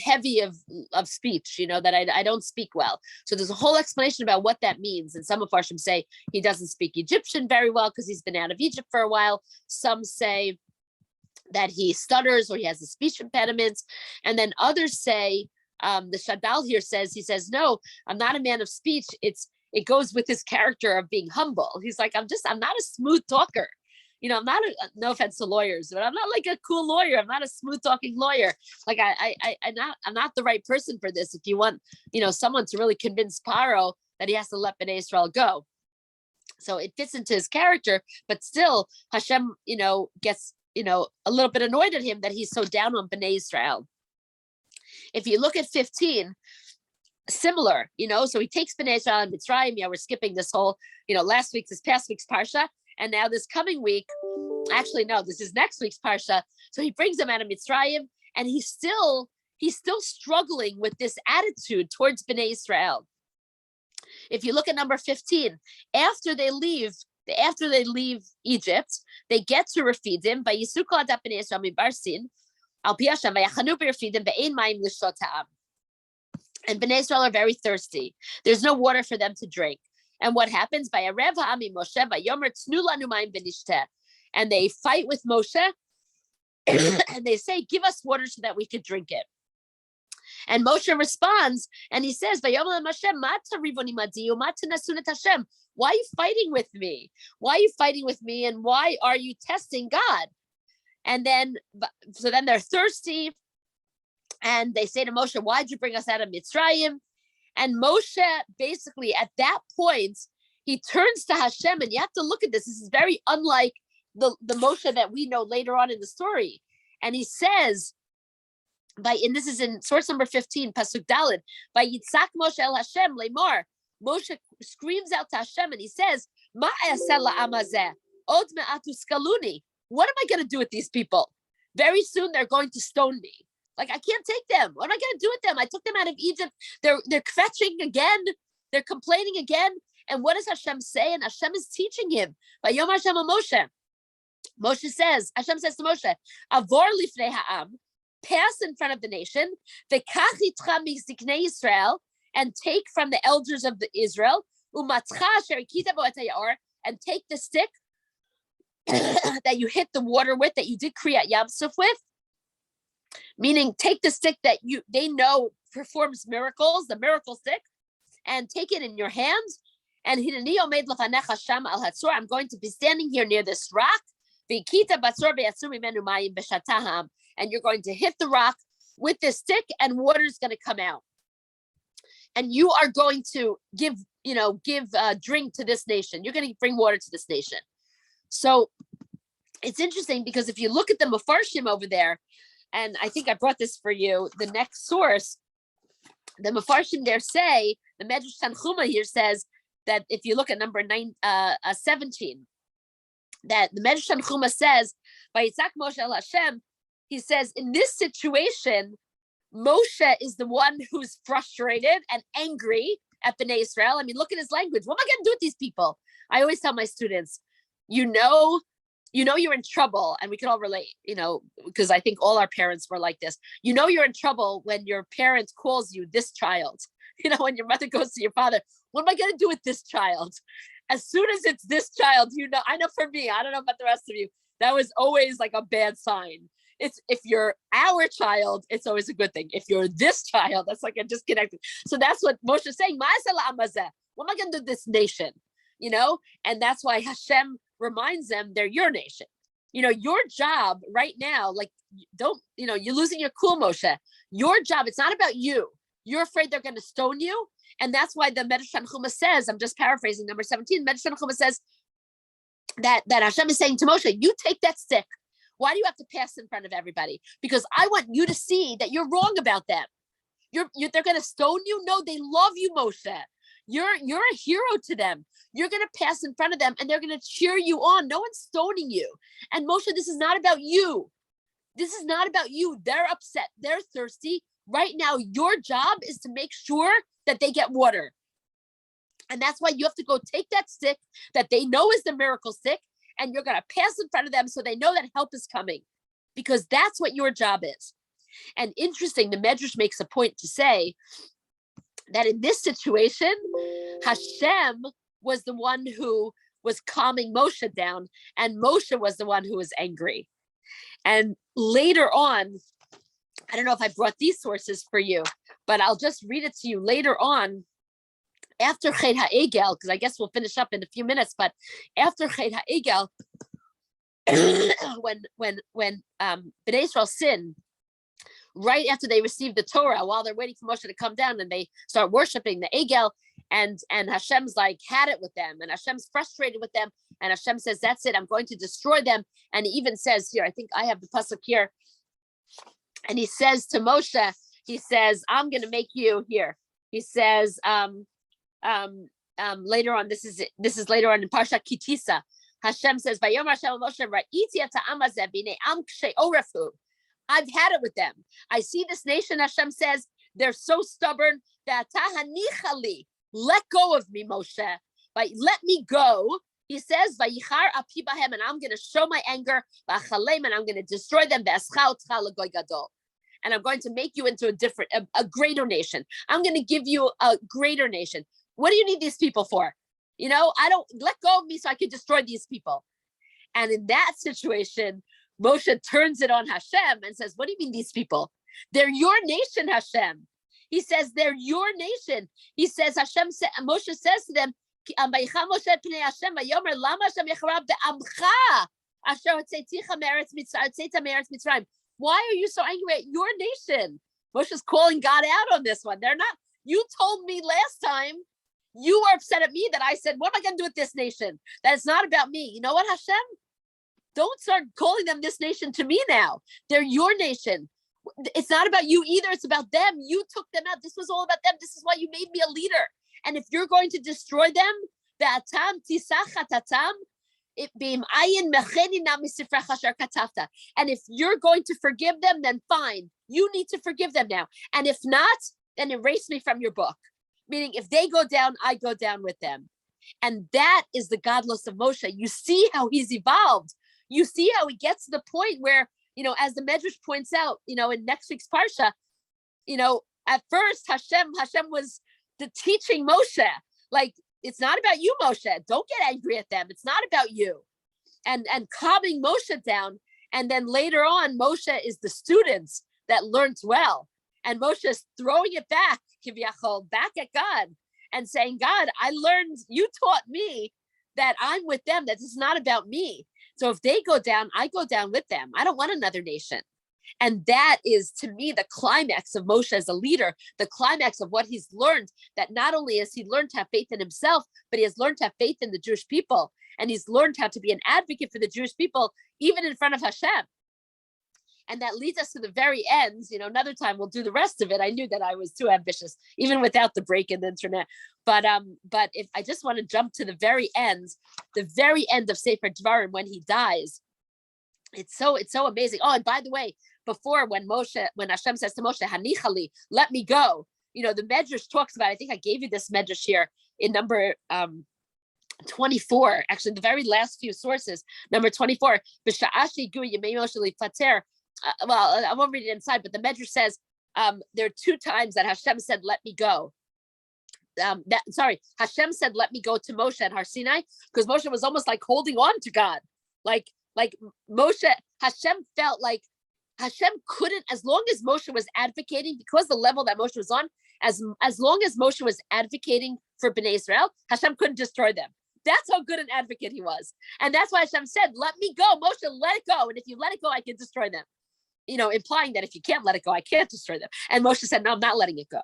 heavy of speech, that I don't speak well. So there's a whole explanation about what that means. And some of Mefarshim say he doesn't speak Egyptian very well because he's been out of Egypt for a while. Some say that he stutters or he has a speech impediment. And then others say, the Shadal here says, no, I'm not a man of speech. It goes with his character of being humble. He's like, I'm not a smooth talker. I'm not no offense to lawyers, but I'm not like a cool lawyer. I'm not a smooth talking lawyer. Like I'm not the right person for this. If you want, someone to really convince Paro that he has to let Bnei Israel go. So it fits into his character, but still Hashem, gets, a little bit annoyed at him that he's so down on Bnei Israel. If you look at 15, similar, so he takes Bnei Israel and Mitzrayim. We're skipping this whole, this past week's Parsha. And now this coming week, actually, no, this is next week's Parsha. So he brings them out of Mitzrayim, and he's still struggling with this attitude towards Bnei Israel. If you look at number 15, after they leave Egypt, they get to Refidim, by Yisukal Adat Bnei Israel Mibarsin, Al Pi Hashem, Vayachanu Refidim, Ve'ein Mayim Lishtot Ha'am. And Bnei Israel are very thirsty. There's no water for them to drink. And what happens? By Arev Ha'ami Moshe, by Yomer Tznu Lanu Mayim V'nishteh. And they fight with Moshe, and they say, give us water so that we could drink it. And Moshe responds, and he says, why are you fighting with me? Why are you fighting with me? And why are you testing God? And then, so then they're thirsty, and they say to Moshe, why'd you bring us out of Mitzrayim? And Moshe, basically, at that point, he turns to Hashem, and you have to look at this. This is very unlike the Moshe that we know later on in the story. And he says, and this is in source number 15, Pasuk Daled, by Yitzak Moshe el Hashem lemar. Moshe screams out to Hashem, and he says, Ma amazeh, od me'atu skaluni. What am I going to do with these people? Very soon they're going to stone me. Like, I can't take them. What am I going to do with them? I took them out of Egypt. They're kvetching again. They're complaining again. And what does Hashem say? And Hashem is teaching him. By Yom Hashem Moshe. Hashem says to Moshe, Avor lifnei ha'am, pass in front of the nation, v'kach itcha miziknei Yisrael, and take from the elders of the Israel, umatcha asher ikita bo et hayaor, and take the stick that you hit the water with, that you did Kriyat Yam Suf with, meaning take the stick that they know performs miracles, the miracle stick, and take it in your hands. And Hinani omed lefanecha shama al hatzor, I'm going to be standing here near this rock, v'ikita batzor be'yatzur mimenu mayim b'shataham, and you're going to hit the rock with this stick, and water's going to come out. And you are going to give drink to this nation. You're going to bring water to this nation. So it's interesting because if you look at the Mefarshim over there, and I think I brought this for you, the next source, the Mefarshim there say, the Midrash Tanchuma here says that if you look at number 17, that the Midrash Tanchuma says, by Yitzak Moshe el Hashem, he says, in this situation, Moshe is the one who's frustrated and angry at Bnei Israel. I mean, look at his language. What am I going to do with these people? I always tell my students, you're in trouble, and we can all relate, because I think all our parents were like this. You're in trouble when your parent calls you this child. When your mother goes to your father, what am I going to do with this child? As soon as it's this child, I know for me, I don't know about the rest of you, that was always like a bad sign. It's if you're our child, it's always a good thing. If you're this child, that's like a disconnected. So that's what Moshe is saying. What am I going to do with this nation? And that's why Hashem reminds them they're your nation. Your job right now, like, you're losing your cool, Moshe. Your job, it's not about you. You're afraid they're going to stone you. And that's why the Midrash Tanchuma says, I'm just paraphrasing number 17, Midrash Tanchuma says that Hashem is saying to Moshe, you take that stick. Why do you have to pass in front of everybody? Because I want you to see that you're wrong about them. They're going to stone you. No, they love you, Moshe. You're a hero to them. You're going to pass in front of them and they're going to cheer you on. No one's stoning you. And Moshe, this is not about you. This is not about you. They're upset. They're thirsty. Right now, your job is to make sure that they get water. And that's why you have to go take that stick that they know is the miracle stick, and you're going to pass in front of them so they know that help is coming, because that's what your job is. And interesting, the Midrash makes a point to say that in this situation, Hashem was the one who was calming Moshe down, and Moshe was the one who was angry. And later on, I don't know if I brought these sources for you, but I'll just read it to you later on. After Chet HaEgel, because I guess we'll finish up in a few minutes, but after Chet HaEgel, when Bnei Israel sin, right after they receive the Torah, while they're waiting for Moshe to come down, and they start worshiping the Egel, and Hashem's like had it with them, and Hashem's frustrated with them, and Hashem says, that's it, I'm going to destroy them. And he even says here, I think I have the pasuk here, and he says to Moshe, he says, I'm going to make you here. He says, later on, this is later on in Parsha Kitisa. Hashem says, "Vayom Hashem Moshe ra'iti et ha'am hazeh b'nei am kshei orefu." I've had it with them. I see this nation. Hashem says they're so stubborn that tahanichali, let go of me, Moshe. Let me go. He says, "Vayichar api bahem," and I'm going to show my anger. V'achalem, and I'm going to destroy them. V'eschal otcha l'goy gadol. And I'm going to make you into a greater nation. I'm going to give you a greater nation. What do you need these people for? I don't, let go of me so I can destroy these people. And in that situation, Moshe turns it on Hashem and says, what do you mean these people? They're your nation, Hashem. He says, they're your nation. He says, Moshe says to them, why are you so angry at your nation? Moshe's calling God out on this one. They're not, you told me last time, you were upset at me that I said, what am I going to do with this nation? That it's not about me. You know what, Hashem? Don't start calling them this nation to me now. They're your nation. It's not about you either. It's about them. You took them out. This was all about them. This is why you made me a leader. And if you're going to destroy them, and if you're going to forgive them, then fine. You need to forgive them now. And if not, then erase me from your book. Meaning if they go down, I go down with them. And that is the godless of Moshe. You see how he's evolved. You see how he gets to the point where, as the Midrash points out, in next week's Parsha, at first Hashem was the teaching Moshe, like, it's not about you, Moshe. Don't get angry at them. It's not about you. And calming Moshe down. And then later on, Moshe is the students that learns well. And Moshe is throwing it back, Kivyachol, back at God and saying, God, I learned, you taught me that I'm with them, that this is not about me. So if they go down, I go down with them. I don't want another nation. And that is, to me, the climax of Moshe as a leader, the climax of what he's learned, that not only has he learned to have faith in himself, but he has learned to have faith in the Jewish people. And he's learned how to be an advocate for the Jewish people, even in front of Hashem. And that leads us to the very end. Another time we'll do the rest of it. I knew that I was too ambitious, even without the break in the internet. But if I just want to jump to the very end of Sefer Dvarim, when he dies, it's so amazing. Oh, and by the way, before when Hashem says to Moshe, Hanichali, let me go. The Midrash talks about, I think I gave you this Midrash here in number 24, actually the very last few sources, number 24, well, I won't read it inside, but the Midrash says there are two times that Hashem said, let me go. Hashem said, let me go to Moshe and Har Sinai, because Moshe was almost like holding on to God. Like Moshe, Hashem felt like Hashem couldn't, as long as Moshe was advocating, because the level that Moshe was on, as long as Moshe was advocating for Bnei Israel, Hashem couldn't destroy them. That's how good an advocate he was. And that's why Hashem said, let me go, Moshe, let it go. And if you let it go, I can destroy them. Implying that if you can't let it go, I can't destroy them. And Moshe said, no, I'm not letting it go.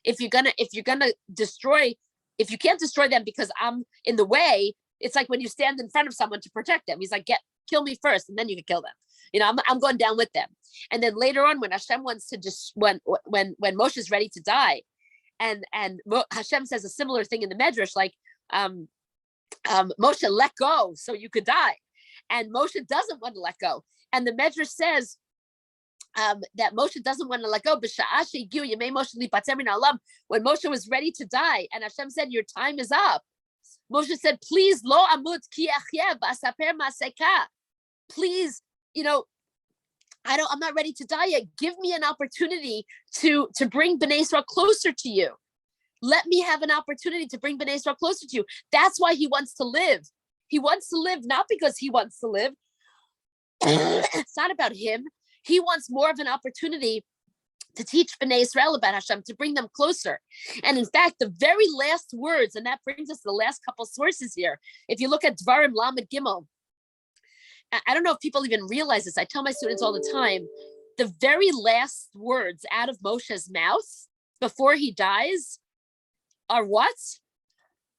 If you're gonna destroy, if you can't destroy them because I'm in the way, it's like when you stand in front of someone to protect them. He's like, kill me first, and then you can kill them. I'm going down with them. And then later on, when Hashem wants to just when Moshe is ready to die, and Hashem says a similar thing in the Midrash, like Moshe, let go so you could die, and Moshe doesn't want to let go. And the Midrash says that Moshe doesn't want to let go. When Moshe was ready to die, and Hashem said, "Your time is up," Moshe said, "Please, lo amut ki achyev v'asaper ma'aseka." Please, I'm not ready to die yet. Give me an opportunity to bring Bnei Israel closer to you. Let me have an opportunity to bring Bnei Israel closer to you. That's why he wants to live. He wants to live not because he wants to live. It's not about him. He wants more of an opportunity to teach Bnei Israel about Hashem, to bring them closer. And in fact, the very last words, and that brings us to the last couple sources here. If you look at Dvarim Lamed Gimel, I don't know if people even realize this. I tell my students all the time, the very last words out of Moshe's mouth before he dies are what?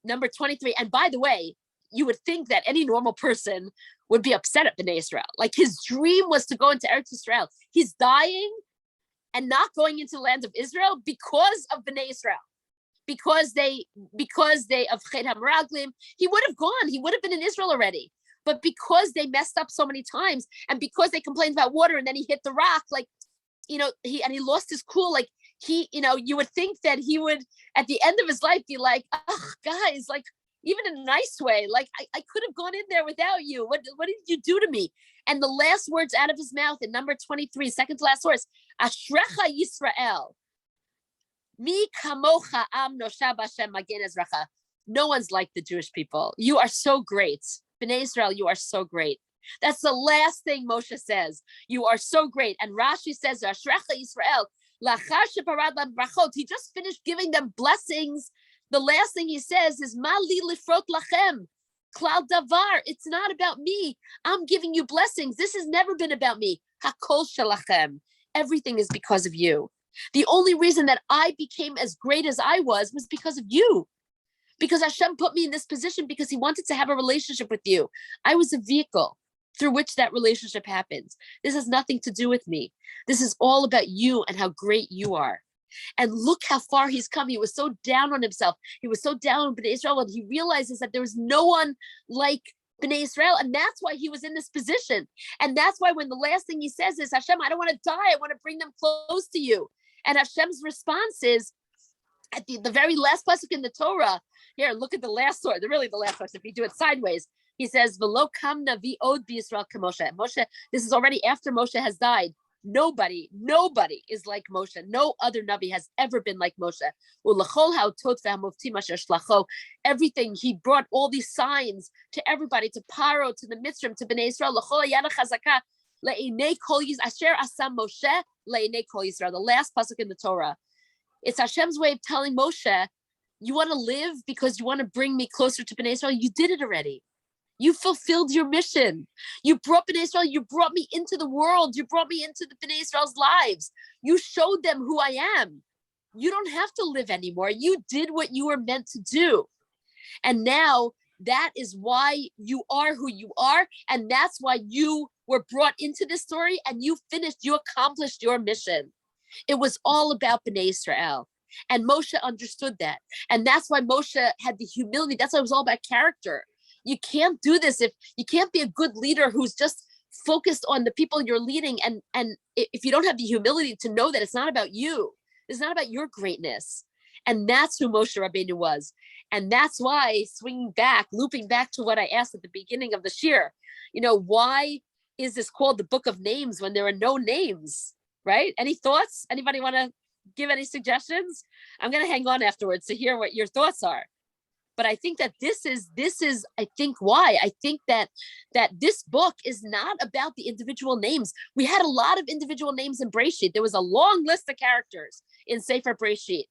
Number 23. And by the way, you would think that any normal person would be upset at Bnei Israel. Like his dream was to go into Eretz Israel. He's dying and not going into the land of Israel because of Bnei Israel. Because they of Chet HaMeraglim, he would have gone. He would have been in Israel already. But because they messed up so many times, and because they complained about water, and then he hit the rock, he lost his cool. Like you would think that he would, at the end of his life, be like, oh, guys, like, even in a nice way, like I could have gone in there without you. What did you do to me? And the last words out of his mouth in number 23, second to last source, Ashrecha Yisrael. Mi kamocha am nosha b'Hashem magen ezracha. No one's like the Jewish people. You are so great. Bnei Israel, you are so great. That's the last thing Moshe says. You are so great. And Rashi says, Ashrecha Yisrael, lachar sheparad lam brachot. He just finished giving them blessings. The last thing he says is, Ma li lifrot lachem, klal davar. It's not about me. I'm giving you blessings. This has never been about me. Hakol shalachem. Everything is because of you. The only reason that I became as great as I was because of you. Because Hashem put me in this position because he wanted to have a relationship with you. I was a vehicle through which that relationship happens. This has nothing to do with me. This is all about you and how great you are. And look how far he's come. He was so down on himself. He was so down on Bnei Israel, and he realizes that there was no one like Bnei Israel, and that's why he was in this position. And that's why when the last thing he says is, Hashem, I don't want to die. I want to bring them close to you. And Hashem's response is, at the very last pasuk in the Torah, here, look at the last source, really the last source, if you do it sideways, he says, V'lo kamna v'od b'Yisrael k'Moshe. Moshe, this is already after Moshe has died. Nobody is like Moshe. No other Navi has ever been like Moshe. Everything, he brought all these signs to everybody, to Paro, to the Mitzrim, to Bnei Israel. The last pasuk in the Torah. It's Hashem's way of telling Moshe, you want to live because you want to bring me closer to Bnei Israel? You did it already. You fulfilled your mission. You brought Bnei Israel. You brought me into the world. You brought me into the Bnei Israel's lives. You showed them who I am. You don't have to live anymore. You did what you were meant to do. And now that is why you are who you are. And that's why you were brought into this story and you accomplished your mission. It was all about Bnei Israel. And Moshe understood that. And that's why Moshe had the humility. That's why it was all about character. You can't do this if you can't be a good leader who's just focused on the people you're leading. And if you don't have the humility to know that it's not about you, it's not about your greatness. And that's who Moshe Rabbeinu was. And that's why, looping back to what I asked at the beginning of the shir, why is this called the Book of Names when there are no names, right? Any thoughts? Anybody want to give any suggestions? I'm going to hang on afterwards to hear what your thoughts are. But I think that this is I think why. I think that this book is not about the individual names. We had a lot of individual names in Breshit. There was a long list of characters in Sefer Breshit.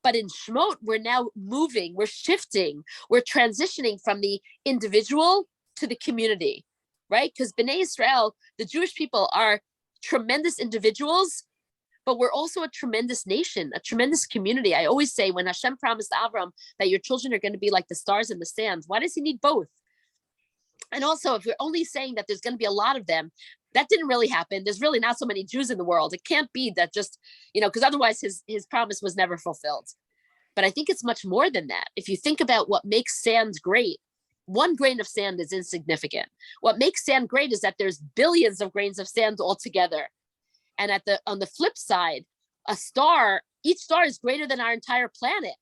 But in Shemot, we're now moving, we're shifting, we're transitioning from the individual to the community, right? Because Bnei Israel, the Jewish people, are tremendous individuals, but we're also a tremendous nation, a tremendous community. I always say when Hashem promised Avram that your children are going to be like the stars in the sand, why does he need both? And also, if we're only saying that there's going to be a lot of them, that didn't really happen. There's really not so many Jews in the world. It can't be that just, because otherwise his promise was never fulfilled. But I think it's much more than that. If you think about what makes sand great, one grain of sand is insignificant. What makes sand great is that there's billions of grains of sand all together. And on the flip side, each star is greater than our entire planet.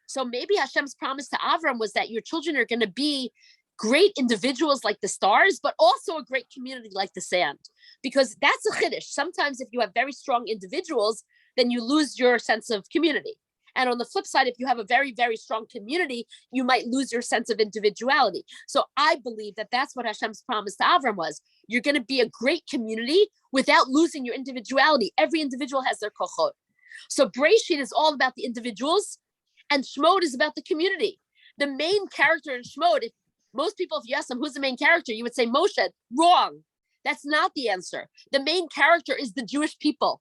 So maybe Hashem's promise to Avram was that your children are going to be great individuals like the stars, but also a great community like the sand. Because that's a chiddush. Sometimes if you have very strong individuals, then you lose your sense of community. And on the flip side, if you have a very, very strong community, you might lose your sense of individuality. So I believe that that's what Hashem's promise to Avram was. You're going to be a great community without losing your individuality. Every individual has their kochot. So Bereshit is all about the individuals, and Shemot is about the community. The main character in Shemot, most people, if you ask them who's the main character, you would say Moshe. Wrong. That's not the answer. The main character is the Jewish people.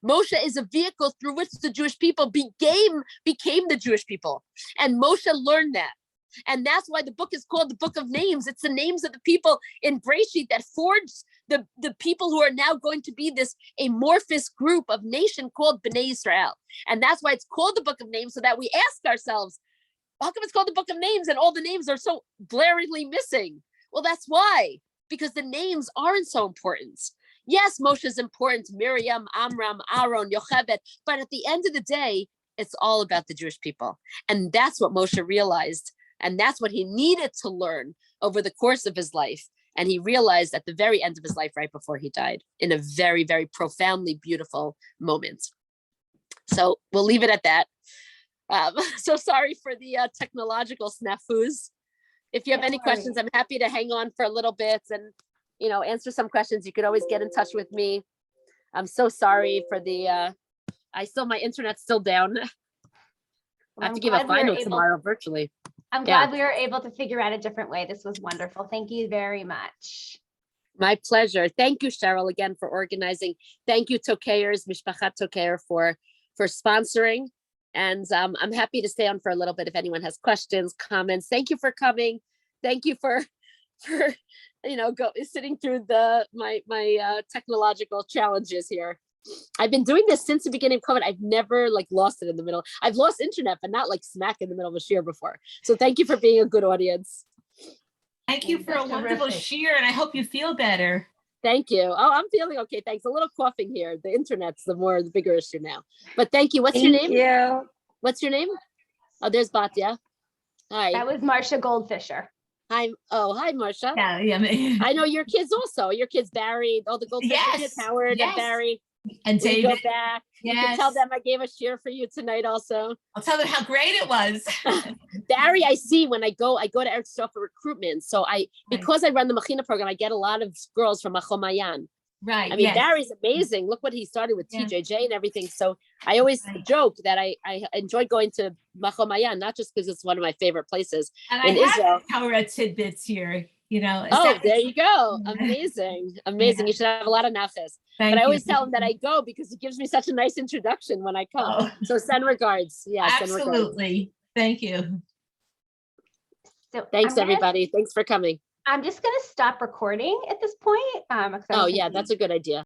Moshe is a vehicle through which the Jewish people became the Jewish people. And Moshe learned that. And that's why the book is called the Book of Names. It's the names of the people in Bereshit that forged the people who are now going to be this amorphous group of nation called Bnei Israel. And that's why it's called the Book of Names, so that we ask ourselves, how come it's called the Book of Names and all the names are so glaringly missing? Well, that's why, because the names aren't so important. Yes, Moshe is important, Miriam, Amram, Aaron, Yocheved, but at the end of the day, it's all about the Jewish people. And that's what Moshe realized. And that's what he needed to learn over the course of his life. And he realized at the very end of his life, right before he died, in a very, very profoundly beautiful moment. So we'll leave it at that. So sorry for the technological snafus. If you have any questions, I'm happy to hang on for a little bit and answer some questions. You could always get in touch with me. I'm so sorry for my internet's still down. I have to give a final tomorrow virtually. I'm glad we were able to figure out a different way. This was wonderful. Thank you very much. My pleasure. Thank you, Cheryl, again for organizing. Thank you, Tokayers, Mishpachat Tokayer, for sponsoring. And I'm happy to stay on for a little bit if anyone has questions, comments. Thank you for coming. Thank you for sitting through my technological challenges here. I've been doing this since the beginning of COVID. I've never lost it in the middle. I've lost internet, but not smack in the middle of a shir before. So thank you for being a good audience. Thank you for a wonderful shir, and I hope you feel better. Thank you. Oh, I'm feeling okay. Thanks. A little coughing here. The internet's the bigger issue now. But thank you. What's your name? You. What's your name? Oh, there's Batya. Hi. That was Marcia Goldfisher. Hi. Oh, hi, Marsha. Yeah. I know your kids also. Your kids, Barry, all the Goldfisher kids, Howard and Barry. And David. Go back. You can tell them I gave a share for you tonight also. I'll tell them how great it was. Barry, I see when I go to Eretz Yisrael for recruitment. So because I run the Machina program, I get a lot of girls from Machom Mayan. Right. I mean, Barry's amazing. Look what he started with TJJ and everything. So I always joke that I enjoy going to Machom Mayan, not just because it's one of my favorite places in Israel. Torah tidbits here, Oh, there you go. Amazing. Amazing. You should have a lot of nachas. But I always tell him that I go because he gives me such a nice introduction when I come. Oh. So send regards. Yeah, absolutely. Thank you. So thanks, everybody. Thanks for coming. I'm just going to stop recording at this point. Oh, yeah, that's a good idea.